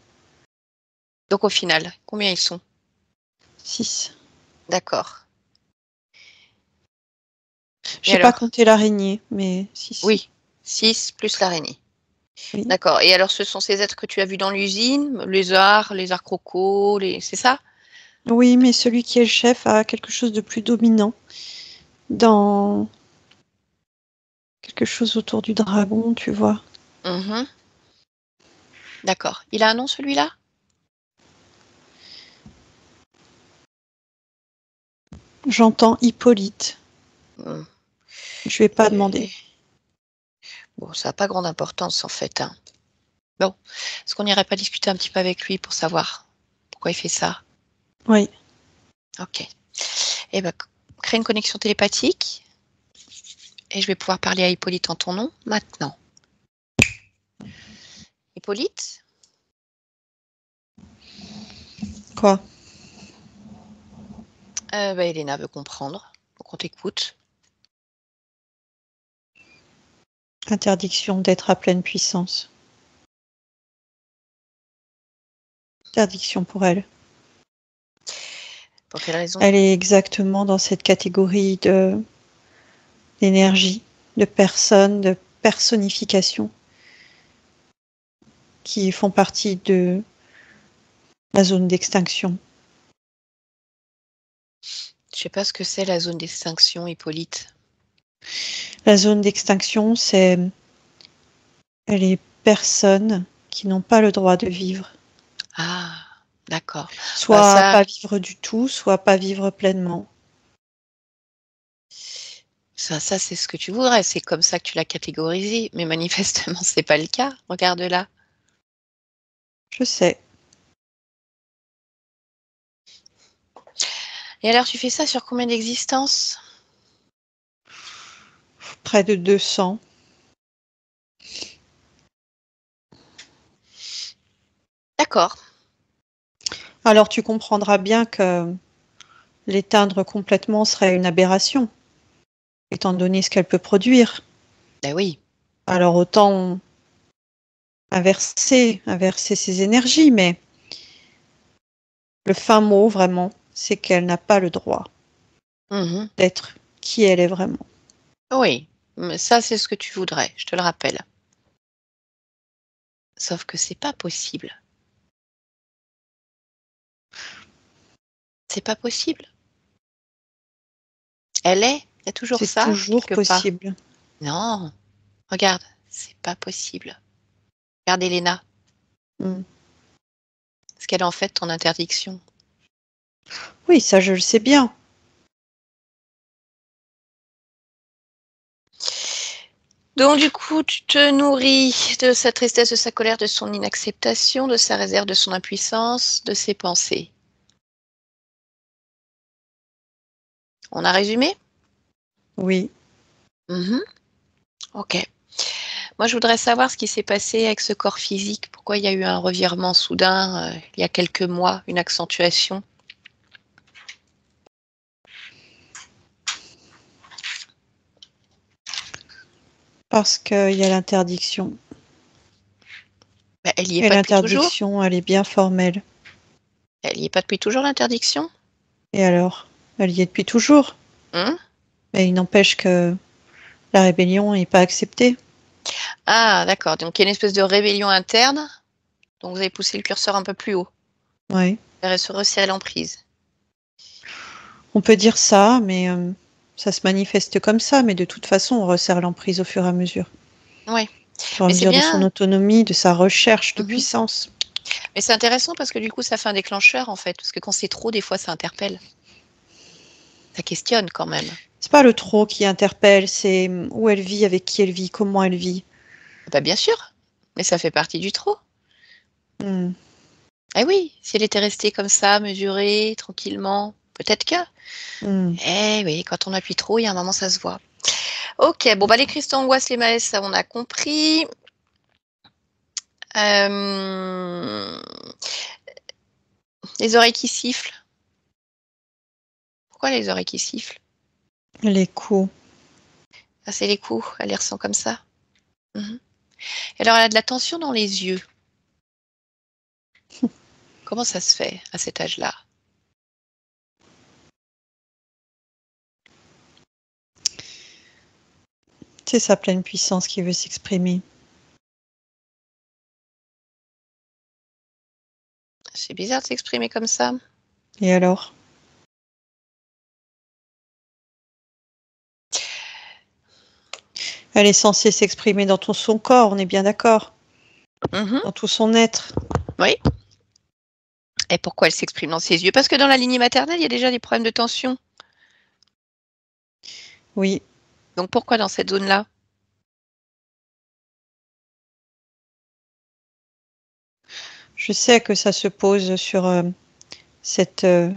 Donc au final, combien ils sont? 6. D'accord. Je Et n'ai pas alors? compté l'araignée, mais 6. Oui, 6 plus l'araignée. Oui. D'accord. Et alors, ce sont ces êtres que tu as vus dans l'usine, les arts crocos, c'est ça? Oui, mais celui qui est le chef a quelque chose de plus dominant dans quelque chose autour du dragon, tu vois. Mhm. D'accord. Il a un nom, celui-là? J'entends Hippolyte. Hmm. Je lui ai pas demandé. Bon, ça n'a pas grande importance, en fait, hein. Bon, est-ce qu'on n'irait pas discuter un petit peu avec lui pour savoir pourquoi il fait ça? Oui. Ok. Eh ben, crée une connexion télépathique et je vais pouvoir parler à Hippolyte en ton nom maintenant. Hippolyte? Quoi? Elena veut comprendre. Donc on t'écoute. Interdiction d'être à pleine puissance. Interdiction pour elle. Pour quelle raison? Elle est exactement dans cette catégorie d'énergie, de personnes, de personnification qui font partie de la zone d'extinction. Je sais pas ce que c'est la zone d'extinction, Hippolyte. La zone d'extinction, c'est les personnes qui n'ont pas le droit de vivre. Ah, d'accord. Bah Soit ça, pas vivre du tout, soit pas vivre pleinement. ça c'est ce que tu voudrais. C'est comme ça que tu l'as catégorisé. Mais manifestement, c'est pas le cas. Regarde là. Je sais. Et alors, tu fais ça sur combien d'existences? Près de 200. D'accord. Alors tu comprendras bien que l'éteindre complètement serait une aberration, étant donné ce qu'elle peut produire. Ben oui. Alors autant inverser ses énergies, mais le fin mot vraiment, c'est qu'elle n'a pas le droit Mhm. d'être qui elle est vraiment. Oui. Mais ça, c'est ce que tu voudrais. Je te le rappelle. Sauf que c'est pas possible. C'est pas possible. Elle est. Il y a toujours C'est ça, toujours quelque part. possible. Non. Regarde. C'est pas possible. Regarde Elena. Mm. Ce qu'elle est en fait ton interdiction. Oui, ça je le sais bien. Donc du coup, tu te nourris de sa tristesse, de sa colère, de son inacceptation, de sa réserve, de son impuissance, de ses pensées. On a résumé? Oui. Mhm. Ok. Moi, je voudrais savoir ce qui s'est passé avec ce corps physique. Pourquoi il y a eu un revirement soudain, il y a quelques mois, une accentuation. Parce qu'il y a l'interdiction. Ben, elle y est Et pas depuis toujours? l'interdiction, elle est bien formelle. Elle y est pas depuis toujours, l'interdiction? Et alors, elle y est depuis toujours. Hein? Mais il n'empêche que la rébellion n'est pas acceptée. Ah, d'accord. Donc, il y a une espèce de rébellion interne. Donc, vous avez poussé le curseur un peu plus haut. Oui. Vers se resserrer l'emprise. On peut dire ça, mais ça se manifeste comme ça, mais de toute façon, on resserre l'emprise au fur et à mesure. Ouais. Au fur et à Mais c'est mesure de son bien. autonomie, de sa recherche de Mhm. puissance. Mais c'est intéressant parce que du coup, ça fait un déclencheur en fait. Parce que quand c'est trop, des fois, ça interpelle. Ça questionne quand même. C'est pas le trop qui interpelle, c'est où elle vit, avec qui elle vit, comment elle vit. Bah, bien sûr. Mais ça fait partie du trop. Hmm. Eh oui, si elle était restée comme ça, mesurée, tranquillement, peut-être que. Hmm. Eh oui, quand on appuie trop, il y a un moment, ça se voit. Ok, bon, bah les cristaux angoisse, les maës, ça on a compris. Les oreilles qui sifflent. Pourquoi les oreilles qui sifflent? Les coups. Ah, c'est les coups, elle les ressent comme ça. Mhm. Et alors, elle a de la tension dans les yeux. Comment ça se fait à cet âge-là? C'est sa pleine puissance qui veut s'exprimer. C'est bizarre de s'exprimer comme ça. Et alors? Elle est censée s'exprimer dans tout son corps, on est bien d'accord? Mhm. Dans tout son être. Oui. Et pourquoi elle s'exprime dans ses yeux? Parce que dans la lignée maternelle, il y a déjà des problèmes de tension. Oui. Donc pourquoi dans cette zone-là? Je sais que ça se pose sur cette, on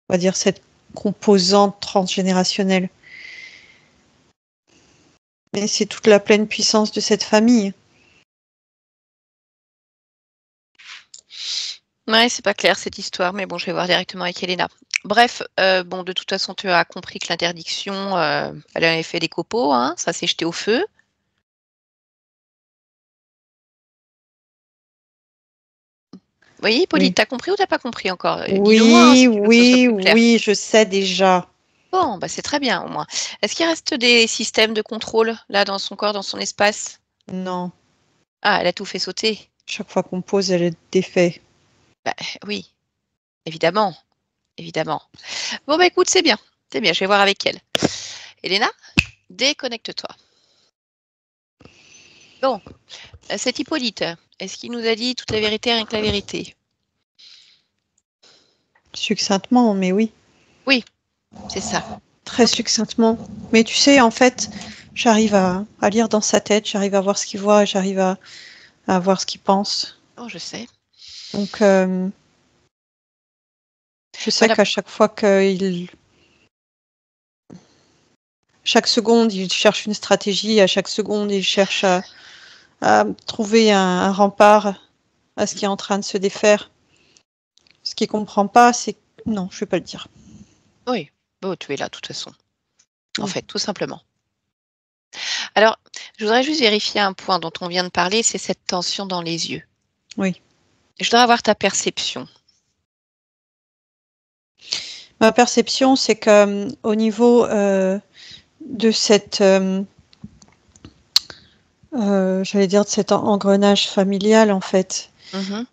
va dire, cette composante transgénérationnelle. Mais c'est toute la pleine puissance de cette famille. Ouais, c'est pas clair cette histoire, mais bon, je vais voir directement avec Elena. Bref, bon, de toute façon, tu as compris que l'interdiction, elle avait fait des copeaux, hein, ça s'est jeté au feu. Oui, Pauline, Oui. t'as compris ou t'as pas compris encore? Dis-le-moi, hein, Oui, si tu veux que ce soit oui, plus clair. oui, je sais déjà. Bon, bah c'est très bien au moins. Est-ce qu'il reste des systèmes de contrôle là dans son corps, dans son espace? Non. Ah, elle a tout fait sauter. Chaque fois qu'on pose, elle est défait. Bah oui, évidemment, évidemment. Bon bah écoute, c'est bien, je vais voir avec elle. Elena, déconnecte-toi. Bon, cet Hippolyte, est-ce qu'il nous a dit toute la vérité, rien que la vérité? Succinctement, mais oui. Oui, c'est ça. Très succinctement. Mais tu sais, en fait, j'arrive à lire dans sa tête, j'arrive à voir ce qu'il voit, j'arrive à voir ce qu'il pense. Oh, je sais. Donc, je sais Voilà. qu'à chaque fois chaque seconde, il cherche une stratégie, à chaque seconde, il cherche à trouver un rempart à ce qui est en train de se défaire. Ce qu'il comprend pas, c'est... Non, je vais pas le dire. Oui, bon, tu es là de toute façon. En Oui. fait, tout simplement. Alors, je voudrais juste vérifier un point dont on vient de parler, c'est cette tension dans les yeux. Oui. Je dois avoir ta perception. Ma perception, c'est que au niveau de cette, j'allais dire de cet engrenage familial, en fait, Mhm.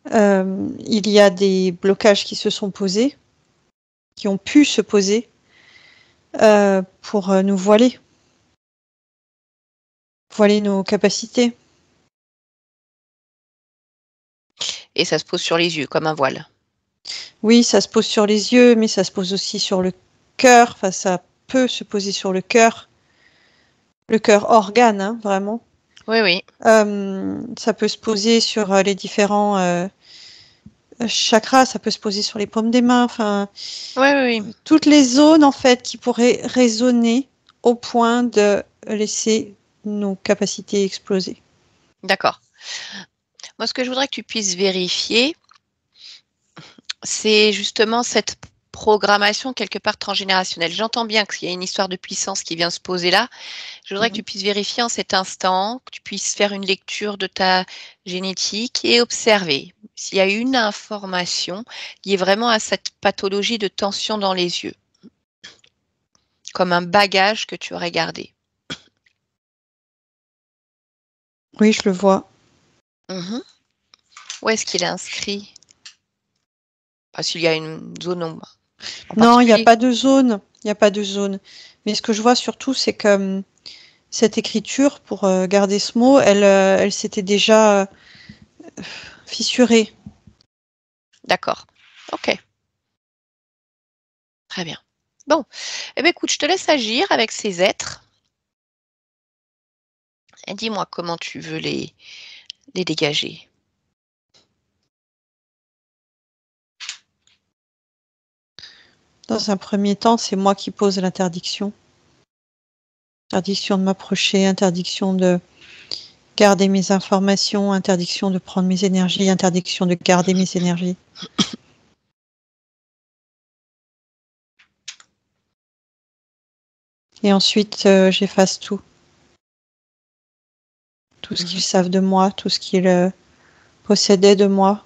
il y a des blocages qui se sont posés, qui ont pu se poser pour nous voiler nos capacités. Et ça se pose sur les yeux, comme un voile. Oui, ça se pose sur les yeux, mais ça se pose aussi sur le cœur. Enfin, ça peut se poser sur le cœur organe, hein, vraiment. Oui, oui. Ça peut se poser sur les différents chakras, ça peut se poser sur les paumes des mains, enfin, Oui, oui, oui. toutes les zones en fait qui pourraient résonner au point de laisser nos capacités exploser. D'accord. Moi, ce que je voudrais que tu puisses vérifier, c'est justement cette programmation quelque part transgénérationnelle. J'entends bien qu'il y a une histoire de puissance qui vient se poser là. Je voudrais que tu puisses vérifier en cet instant, que tu puisses faire une lecture de ta génétique et observer s'il y a une information liée vraiment à cette pathologie de tension dans les yeux, comme un bagage que tu aurais gardé. Oui, je le vois. Mhm. Où est-ce qu'il est inscrit? S'il y a une zone ombre. Non, il n'y a particulier? pas de zone. Il n'y a pas de zone. Mais ce que je vois surtout, c'est que cette écriture, pour garder ce mot, elle s'était déjà fissurée. D'accord. Ok, très bien. Bon, eh bien, écoute, je te laisse agir avec ces êtres et dis-moi comment tu veux les dégager. Dans un premier temps, c'est moi qui pose l'interdiction. Interdiction de m'approcher, interdiction de garder mes informations, interdiction de prendre mes énergies, interdiction de garder mes énergies. Et ensuite, j'efface tout. Tout ce qu'ils savent de moi, tout ce qu'ils possédaient de moi,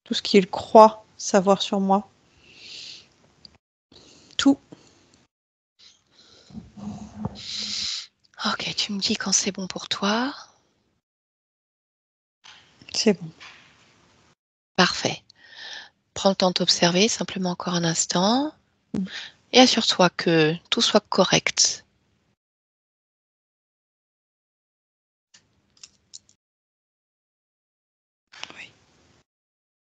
tout ce qu'ils croient savoir sur moi. Tout. Ok, tu me dis quand c'est bon pour toi. C'est bon. Parfait. Prends le temps de t'observer simplement encore un instant et assure-toi que tout soit correct. Oui.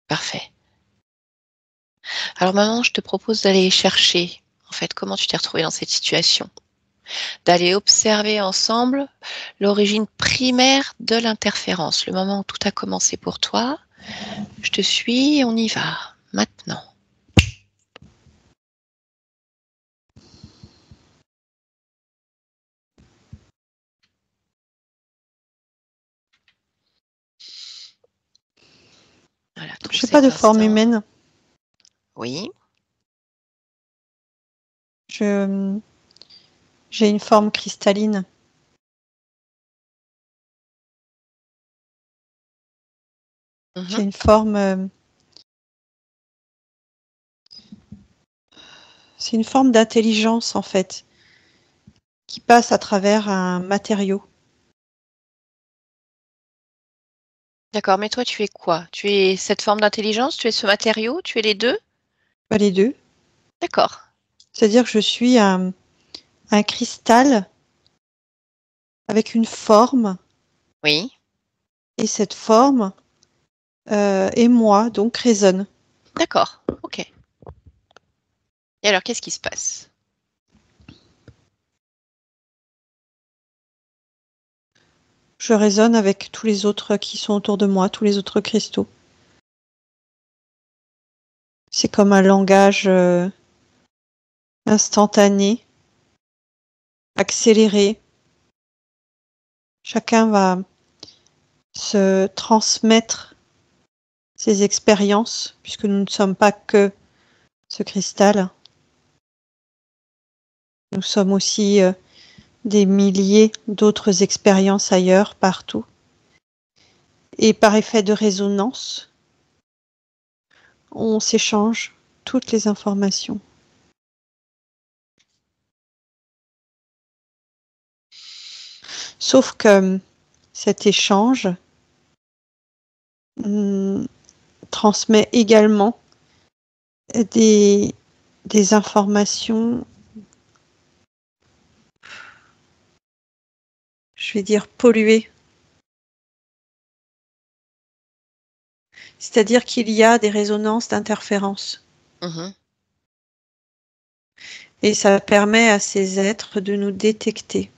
Parfait. Alors maintenant, je te propose d'aller chercher, en fait, comment tu t'es retrouvé dans cette situation. D'aller observer ensemble l'origine primaire de l'interférence, le moment où tout a commencé pour toi. Je te suis et on y va. Maintenant. Voilà, trouve Je n'ai pas cet de forme instant. humaine. Oui. J'ai une forme cristalline. J'ai une forme. C'est une forme d'intelligence, en fait, qui passe à travers un matériau. D'accord, mais toi, tu es quoi? Tu es cette forme d'intelligence? Tu es ce matériau? Tu es les deux? Pas les deux. D'accord. C'est-à-dire que je suis un cristal avec une forme, Oui. et cette forme et moi, donc résonne. D'accord. Ok. Et alors, qu'est-ce qui se passe? Je résonne avec tous les autres qui sont autour de moi, tous les autres cristaux. C'est comme un langage instantané, accéléré. Chacun va se transmettre ses expériences, puisque nous ne sommes pas que ce cristal. Nous sommes aussi des milliers d'autres expériences ailleurs, partout. Et par effet de résonance, on s'échange toutes les informations. Sauf que cet échange transmet également des informations, je vais dire polluées. C'est-à-dire qu'il y a des résonances d'interférences. Et ça permet à ces êtres de nous détecter.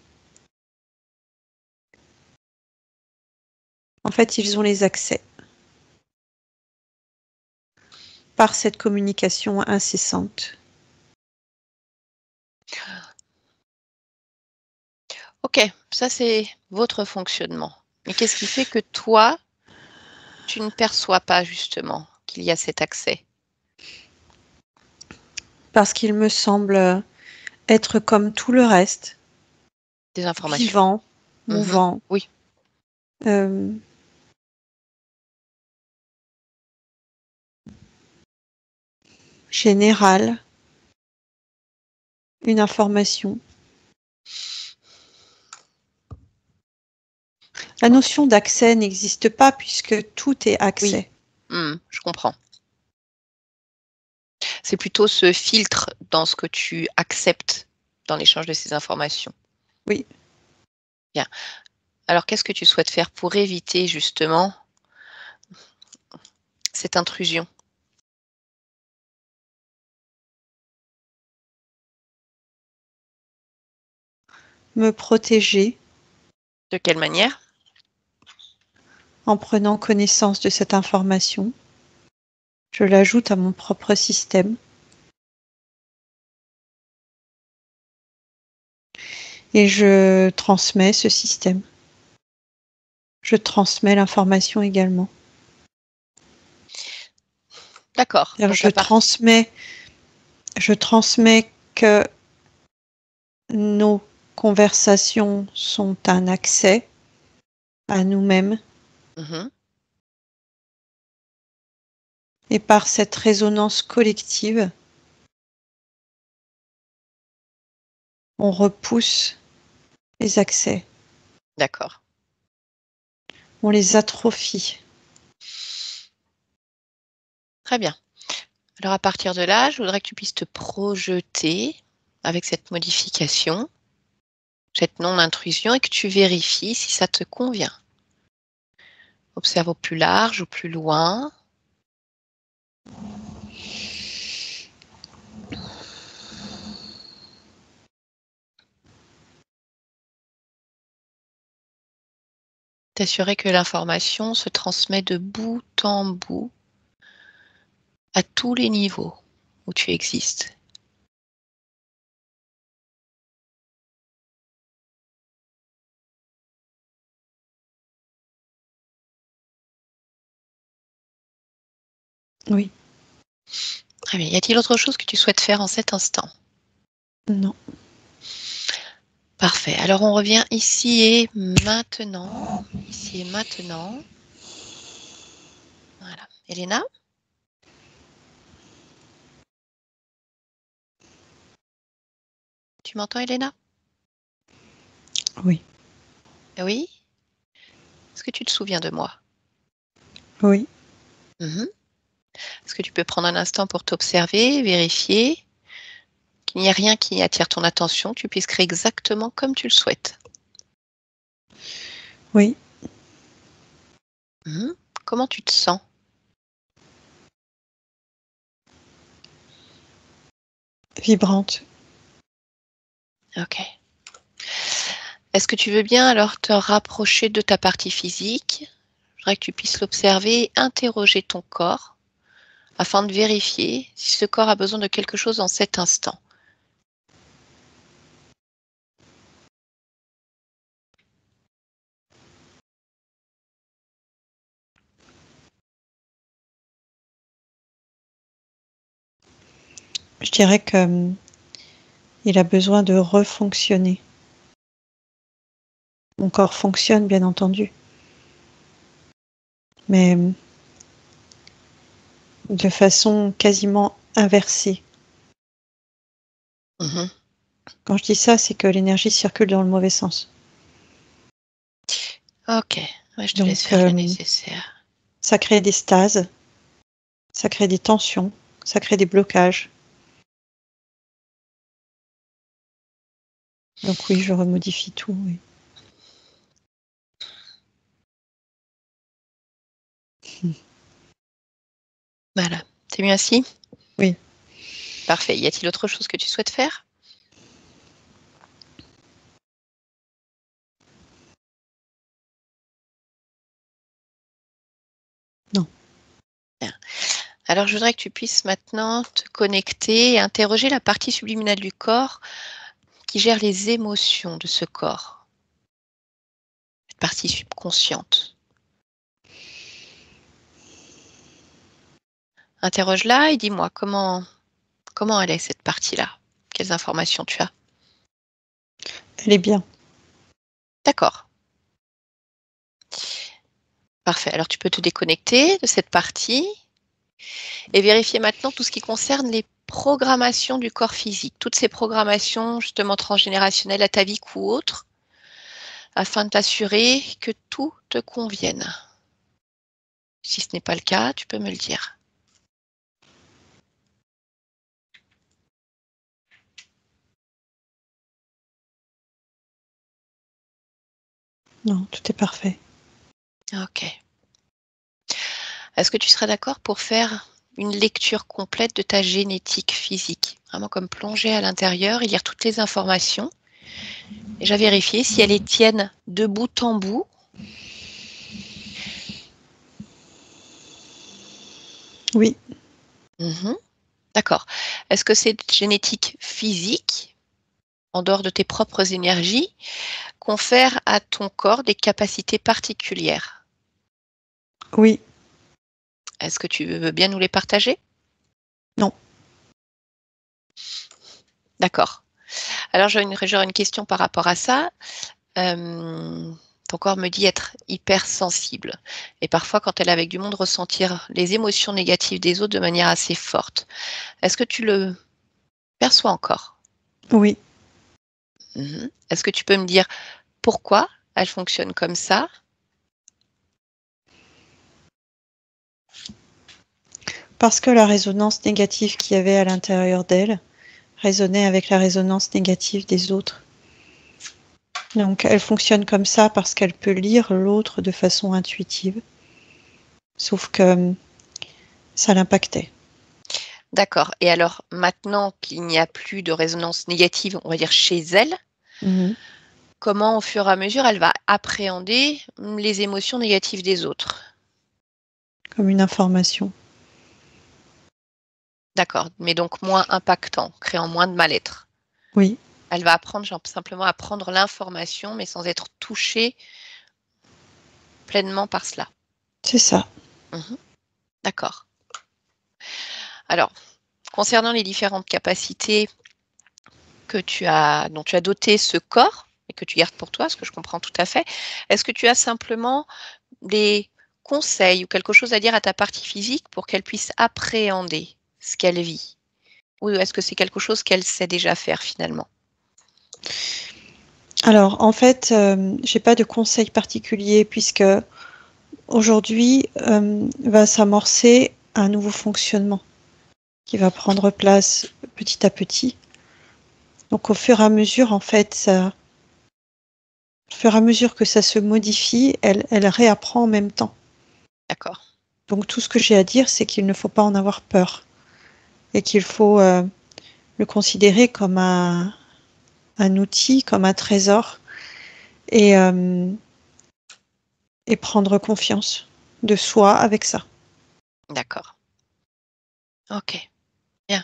En fait, ils ont les accès par cette communication incessante. Ok, ça c'est votre fonctionnement. Mais qu'est-ce qui fait que toi, tu ne perçois pas justement qu'il y a cet accès? Parce qu'il me semble être comme tout le reste, Des informations. vivant, mouvant, Oui. général, une information. La notion d'accès n'existe pas puisque tout est accès. Je comprends. C'est plutôt ce filtre dans ce que tu acceptes dans l'échange de ces informations. Oui. Bien. Alors, qu'est-ce que tu souhaites faire pour éviter justement cette intrusion? Me protéger De quelle manière? en prenant connaissance de cette information. Je l'ajoute à mon propre système. Et je transmets ce système. Je transmets l'information également. D'accord. C'est-à-dire, Donc, je transmets que nos conversations sont un accès à nous-mêmes. Mhm. Et par cette résonance collective, on repousse les accès, D'accord. on les atrophie. Très bien. Alors, à partir de là, je voudrais que tu puisses te projeter avec cette modification, cette non-intrusion, et que tu vérifies si ça te convient. Observe au plus large, au plus loin. T'assurer que l'information se transmet de bout en bout à tous les niveaux où tu existes. Oui, Très bien. Y a-t-il autre chose que tu souhaites faire en cet instant? non. Parfait. Alors on revient ici et maintenant. Ici et maintenant. Voilà. Elena? Tu m'entends, Elena? Oui, Oui? Est-ce que tu te souviens de moi? oui, Mhm. Est-ce que tu peux prendre un instant pour t'observer, vérifier qu'il n'y a rien qui attire ton attention, que tu puisses créer exactement comme tu le souhaites? oui. Mhm. Comment tu te sens? Vibrante. Ok. Est-ce que tu veux bien alors te rapprocher de ta partie physique? Je voudrais que tu puisses l'observer et interroger ton corps afin de vérifier si ce corps a besoin de quelque chose en cet instant. Je dirais que il a besoin de refonctionner. Mon corps fonctionne, bien entendu, mais de façon quasiment inversée. Mhm. Quand je dis ça, c'est que l'énergie circule dans le mauvais sens. Ok, ouais, je te laisse Donc, faire le nécessaire. ça crée des stases, ça crée des tensions, ça crée des blocages. Donc oui, je remodifie tout. Oui. Voilà. C'est mieux ainsi? Oui. Parfait. Y a-t-il autre chose que tu souhaites faire? Non. Bien. Alors, je voudrais que tu puisses maintenant te connecter et interroger la partie subliminale du corps qui gère les émotions de ce corps, cette partie subconsciente. Interroge-la et dis-moi comment elle est cette partie-là? Quelles informations tu as? Elle est bien. D'accord. Parfait. Alors, tu peux te déconnecter de cette partie et vérifier maintenant tout ce qui concerne les programmations du corps physique, toutes ces programmations justement transgénérationnelles ataviques ou autres, afin de t'assurer que tout te convienne. Si ce n'est pas le cas, tu peux me le dire. Non, tout est parfait. Ok. Est-ce que tu serais d'accord pour faire une lecture complète de ta génétique physique? Vraiment comme plonger à l'intérieur et lire toutes les informations. Et j'ai vérifié si elles les tiennent de bout en bout. Oui, Mhm. D'accord. Est-ce que cette génétique physique, en dehors de tes propres énergies, confère à ton corps des capacités particulières? oui, Est-ce que tu veux bien nous les partager? non. D'accord. Alors j'aurais une question par rapport à ça. Ton corps me dit être hypersensible et parfois quand elle est avec du monde ressentir les émotions négatives des autres de manière assez forte. Est-ce que tu le perçois encore? Oui. Mhm. Est-ce que tu peux me dire pourquoi elle fonctionne comme ça? Parce que la résonance négative qu'il y avait à l'intérieur d'elle résonnait avec la résonance négative des autres. Donc elle fonctionne comme ça parce qu'elle peut lire l'autre de façon intuitive. Sauf que ça l'impactait. D'accord. Et alors maintenant qu'il n'y a plus de résonance négative, on va dire chez elle, Mhm. comment au fur et à mesure elle va appréhender les émotions négatives des autres? Comme une information. D'accord, mais donc moins impactant, créant moins de mal-être. Oui, Elle va apprendre simplement à prendre l'information, mais sans être touchée pleinement par cela. c'est ça. Mhm. D'accord. Alors, concernant les différentes capacités dont tu as doté ce corps et que tu gardes pour toi, ce que je comprends tout à fait, est-ce que tu as simplement des conseils ou quelque chose à dire à ta partie physique pour qu'elle puisse appréhender ce qu'elle vit? Ou est-ce que c'est quelque chose qu'elle sait déjà faire finalement? Alors en fait, j'ai pas de conseil particulier puisque aujourd'hui va s'amorcer un nouveau fonctionnement qui va prendre place petit à petit. Donc au fur et à mesure, en fait, au fur et à mesure que ça se modifie, elle réapprend en même temps. D'accord. Donc tout ce que j'ai à dire, c'est qu'il ne faut pas en avoir peur et qu'il faut le considérer comme un outil, comme un trésor et, euh, et prendre confiance de soi avec ça. D'accord. Ok. Bien.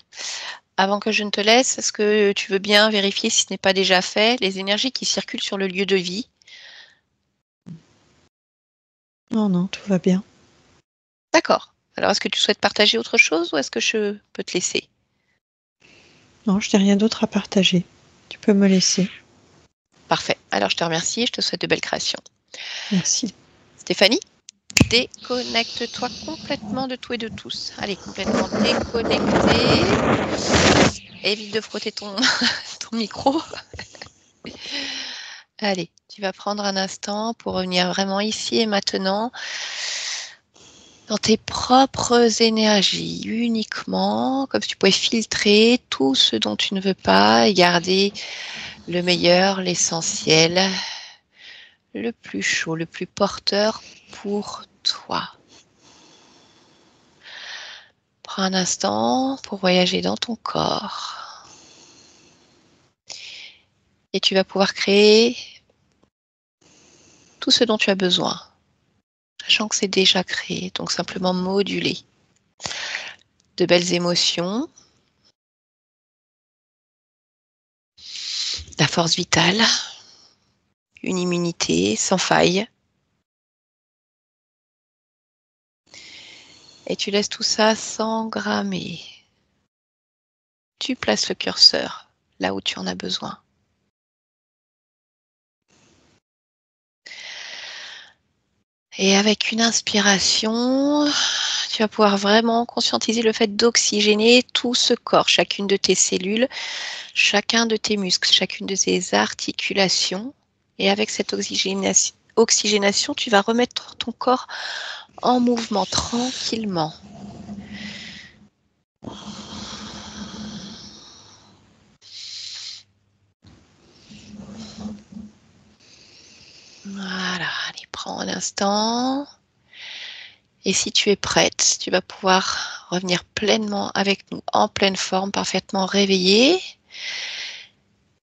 Avant que je ne te laisse, est-ce que tu veux bien vérifier si ce n'est pas déjà fait, les énergies qui circulent sur le lieu de vie? Non, non, tout va bien. D'accord. Alors, est-ce que tu souhaites partager autre chose ou est-ce que je peux te laisser? Non, je n'ai rien d'autre à partager. Tu peux me laisser. Parfait. Alors, je te remercie et je te souhaite de belles créations. Merci. Stéphanie, déconnecte-toi complètement de tout et de tous. Allez, complètement déconnecté. Évite de frotter ton micro. Allez, tu vas prendre un instant pour revenir vraiment ici et maintenant dans tes propres énergies uniquement, comme si tu pouvais filtrer tout ce dont tu ne veux pas et garder le meilleur, l'essentiel, le plus chaud, le plus porteur pour toi. Prends un instant pour voyager dans ton corps. Et tu vas pouvoir créer tout ce dont tu as besoin, sachant que c'est déjà créé, donc simplement moduler. De belles émotions, la force vitale, une immunité sans faille. Et tu laisses tout ça s'engrammer. Tu places le curseur là où tu en as besoin. Et avec une inspiration, tu vas pouvoir vraiment conscientiser le fait d'oxygéner tout ce corps, chacune de tes cellules, chacun de tes muscles, chacune de tes articulations. Et avec cette oxygénation, tu vas remettre ton corps en mouvement tranquillement. Voilà. instant. Et si tu es prête, tu vas pouvoir revenir pleinement avec nous, en pleine forme, parfaitement réveillée.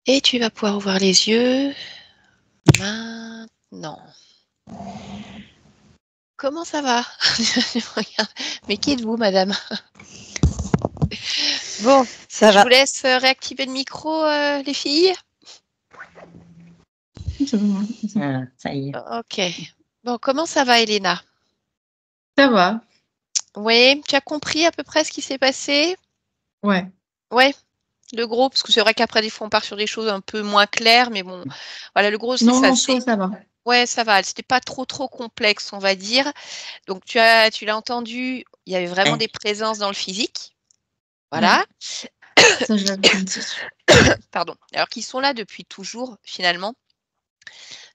Et tu vas pouvoir ouvrir les yeux maintenant. Comment ça va? Mais qui êtes-vous, madame? Bon, Ça je va. vous laisse réactiver le micro, les filles. C'est bon. Ah, ça y est. Ok. Bon, comment ça va, Elena? Ça va. Oui, tu as compris à peu près ce qui s'est passé? Ouais. Ouais, le gros, parce que c'est vrai qu'après, des fois, on part sur des choses un peu moins claires, mais bon, voilà, le gros, c'est Non, ça. en soi, ça va. Ouais, ça va. C'était pas trop complexe, on va dire. Donc, tu l'as entendu, il y avait vraiment Ouais. des présences dans le physique. Voilà. Ça, je l'avais senti. Pardon. Alors qu'ils sont là depuis toujours, finalement.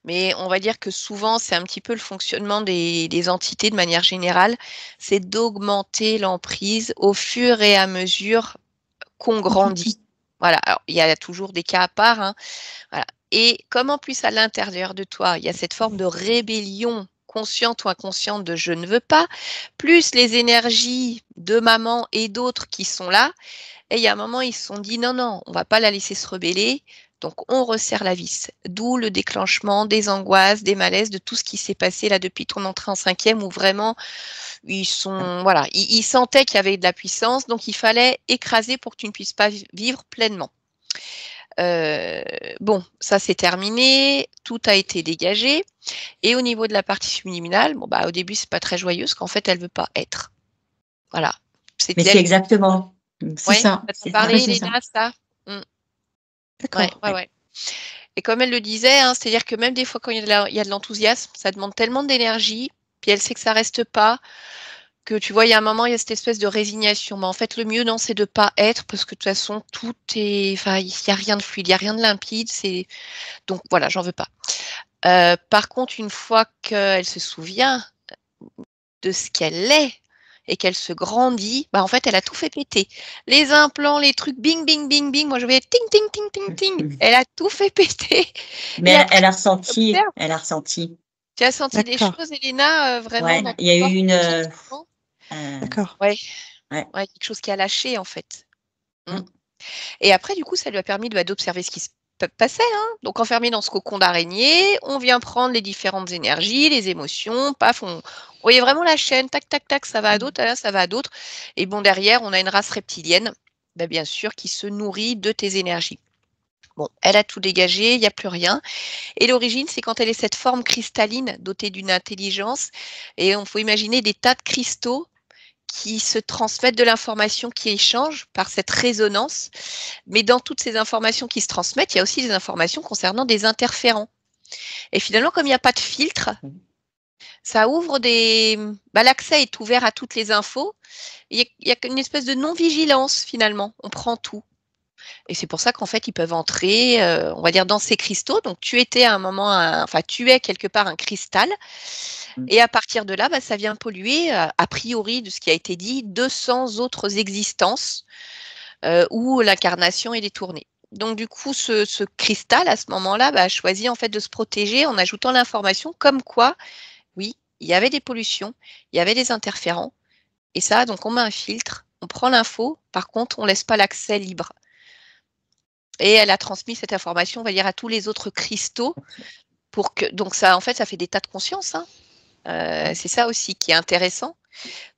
Mais on va dire que souvent, c'est un petit peu le fonctionnement des entités de manière générale, c'est d'augmenter l'emprise au fur et à mesure qu'on grandit. Voilà. Alors, il y a toujours des cas à part, hein. Voilà. Et comme en plus à l'intérieur de toi, il y a cette forme de rébellion consciente ou inconsciente de je ne veux pas, plus les énergies de maman et d'autres qui sont là, et il y a un moment, ils se sont dit non, non, on va pas la laisser se rebeller, donc on resserre la vis. D'où le déclenchement des angoisses, des malaises, de tout ce qui s'est passé là depuis ton entrée en 5e, où vraiment ils sont, voilà, ils sentaient qu'il y avait de la puissance, donc il fallait écraser pour que tu ne puisses pas vivre pleinement. Bon, ça c'est terminé, tout a été dégagé. Et au niveau de la partie subliminale, bon bah au début c'est pas très joyeux, parce qu'en fait elle veut pas être. Voilà. Mais c'est exactement. C'est Ouais, ça. ça te C'est parlait, ça. C'est Elena, ça? D'accord. Ouais. Et comme elle le disait, hein, c'est-à-dire que même des fois quand il y a de l'enthousiasme, ça demande tellement d'énergie, puis elle sait que ça reste pas, que tu vois, il y a un moment, il y a cette espèce de résignation. Mais en fait, le mieux, non, c'est de pas être, parce que de toute façon, tout est, enfin, il n'y a rien de fluide, il n'y a rien de limpide. Donc voilà, j'en veux pas. Par contre, une fois qu'elle se souvient de ce qu'elle est et qu'elle se grandit, bah en fait, elle a tout fait péter. Les implants, les trucs, bing, bing, bing, bing. Moi, je vais ting, ting, ting, ting, ting. Elle a tout fait péter. Mais Et après, elle a ressenti. observe. Elle a ressenti. Tu as senti des D'accord. choses, Elena, vraiment Ouais. dans ton Il y a corps eu une. physiquement? D'accord. Ouais. Ouais. Ouais, quelque chose qui a lâché, en fait. Mm. Et après, du coup, ça lui a permis d'observer ce qui se passait, hein. Donc, enfermé dans ce cocon d'araignée, on vient prendre les différentes énergies, les émotions, paf, on voyait vraiment la chaîne, tac, tac, tac, ça va à d'autres, là, ça va à d'autres. Et bon, derrière, on a une race reptilienne, bah, bien sûr, qui se nourrit de tes énergies. Bon, elle a tout dégagé, il n'y a plus rien. Et l'origine, c'est quand elle est cette forme cristalline, dotée d'une intelligence. Et on faut imaginer des tas de cristaux qui se transmettent de l'information, qui échangent par cette résonance. Mais dans toutes ces informations qui se transmettent, il y a aussi des informations concernant des interférents. Et finalement, comme il n'y a pas de filtre, ça ouvre des. Bah, l'accès est ouvert à toutes les infos. Il y a une espèce de non-vigilance finalement. On prend tout. Et c'est pour ça qu'en fait, ils peuvent entrer, on va dire, dans ces cristaux. Donc, tu étais à un moment, enfin, tu es quelque part un cristal. Et à partir de là, bah, ça vient polluer, a priori, de ce qui a été dit, 200 autres existences où l'incarnation est détournée. Donc, du coup, ce cristal, à ce moment-là, bah, a choisi en fait de se protéger en ajoutant l'information comme quoi, oui, il y avait des pollutions, il y avait des interférents. Et ça, donc, on met un filtre, on prend l'info, par contre, on ne laisse pas l'accès libre. Et elle a transmis cette information, on va dire, à tous les autres cristaux pour que. Donc, ça, en fait, ça fait des tas de conscience, hein. C'est ça aussi qui est intéressant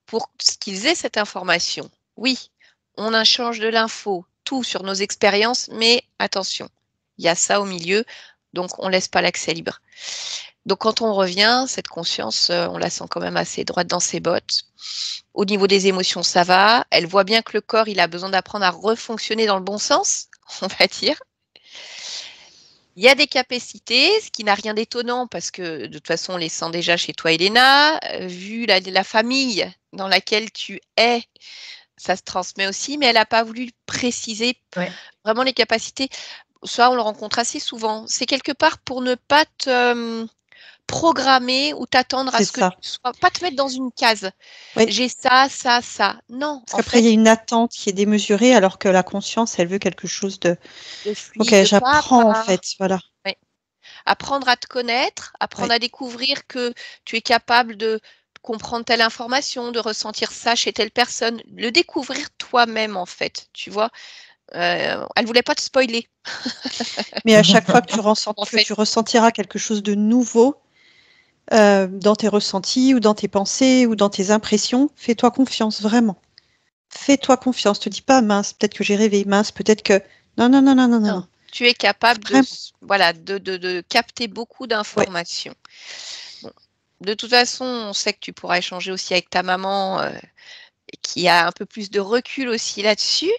pour qu'ils aient cette information. Oui, on échange de l'info, tout sur nos expériences, mais attention, il y a ça au milieu, donc on ne laisse pas l'accès libre. Donc quand on revient, cette conscience, on la sent quand même assez droite dans ses bottes. Au niveau des émotions, ça va. Elle voit bien que le corps, il a besoin d'apprendre à refonctionner dans le bon sens, on va dire. Il y a des capacités, ce qui n'a rien d'étonnant parce que de toute façon, on les sent déjà chez toi, Elena. Vu la famille dans laquelle tu es, ça se transmet aussi, mais elle n'a pas voulu préciser vraiment les capacités. Ça, on le rencontre assez souvent. C'est quelque part pour ne pas te programmer ou t'attendre à ce que tu sois, pas te mettre dans une case. Oui. J'ai ça, ça, ça. Non. Parce qu'après, il y a une attente qui est démesurée, alors que la conscience, elle veut quelque chose de. de fluide, Ok, j'apprends en fait, voilà. Ouais. apprendre à te connaître, apprendre à découvrir que tu es capable de comprendre telle information, de ressentir ça chez telle personne, le découvrir toi-même en fait, tu vois. Elle voulait pas te spoiler. Mais à chaque fois que En fait. tu ressentiras quelque chose de nouveau dans tes ressentis ou dans tes pensées ou dans tes impressions, fais-toi confiance, vraiment. Fais-toi confiance. Te dis pas, mince, peut-être que j'ai rêvé, mince, peut-être que... Non, non, non, non, non, non. Tu es capable Vraiment. de capter beaucoup d'informations. Bon. De toute façon, on sait que tu pourras échanger aussi avec ta maman qui a un peu plus de recul aussi là-dessus,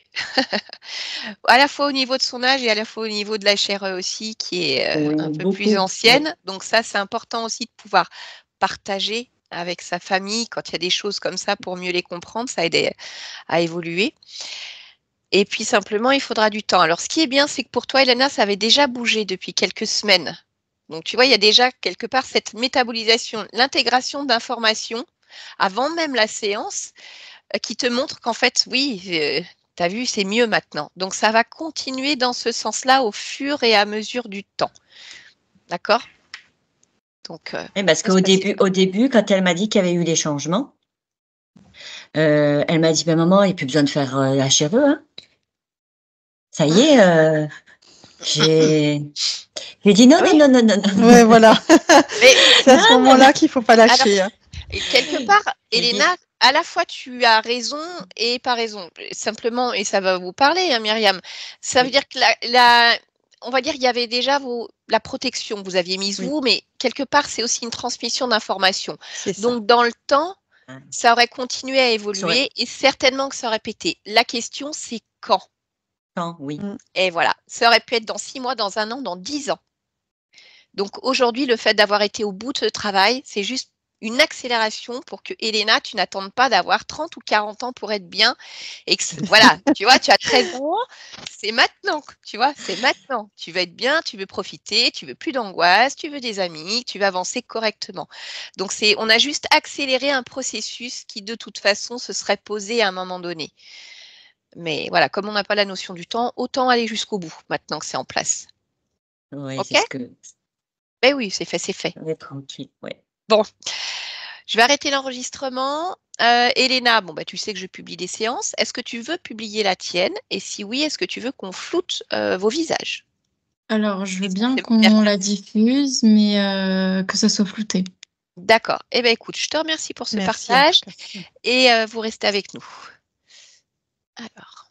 à la fois au niveau de son âge et à la fois au niveau de la chair aussi, qui est un peu plus ancienne. Donc ça, c'est important aussi de pouvoir partager avec sa famille quand il y a des choses comme ça pour mieux les comprendre, ça aide à évoluer. Et puis simplement, il faudra du temps. Alors ce qui est bien, c'est que pour toi, Elena, ça avait déjà bougé depuis quelques semaines. Donc tu vois, il y a déjà quelque part cette métabolisation, l'intégration d'informations avant même la séance qui te montre qu'en fait, oui, tu as vu, c'est mieux maintenant. Donc, ça va continuer dans ce sens-là au fur et à mesure du temps. D'accord? Donc, parce qu'au début, quand elle m'a dit qu'il y avait eu des changements, elle m'a dit, maman, il n'y a plus besoin de faire la cheveux. Hein. Ça y est, j'ai dit non, non, non, non, non, non. Ouais, voilà. C'est à ce moment-là qu'il ne faut pas lâcher. Alors, et quelque part, Elena, à la fois tu as raison et pas raison. Simplement, et ça va vous parler, hein, Myriam, ça veut dire que on va dire qu'il y avait déjà la protection que vous aviez mise vous, mais quelque part, c'est aussi une transmission d'informations. Donc, dans le temps, ça aurait continué à évoluer et certainement que ça aurait pété. La question, c'est quand? Quand, oui. Et voilà, ça aurait pu être dans 6 mois, dans 1 an, dans 10 ans. Donc, aujourd'hui, le fait d'avoir été au bout de ce travail, c'est juste une accélération pour que, Elena, tu n'attendes pas d'avoir 30 ou 40 ans pour être bien. Et que, voilà, tu vois, tu as 13 ans, c'est maintenant, tu vois, c'est maintenant. Tu veux être bien, tu veux profiter, tu veux plus d'angoisse, tu veux des amis, tu veux avancer correctement. Donc, on a juste accéléré un processus qui, de toute façon, se serait posé à un moment donné. Mais voilà, comme on n'a pas la notion du temps, autant aller jusqu'au bout, maintenant que c'est en place. Oui, OK? c'est ce que... Ben oui, c'est fait, c'est fait. On est tranquille, ouais. Bon, je vais arrêter l'enregistrement. Elena, bon, bah, tu sais que je publie des séances. Est-ce que tu veux publier la tienne? Et si oui, est-ce que tu veux qu'on floute vos visages? Alors, je veux bien qu'on la diffuse, mais que ça soit flouté. D'accord. Eh bien, écoute, je te remercie pour ce partage et vous restez avec nous. Alors.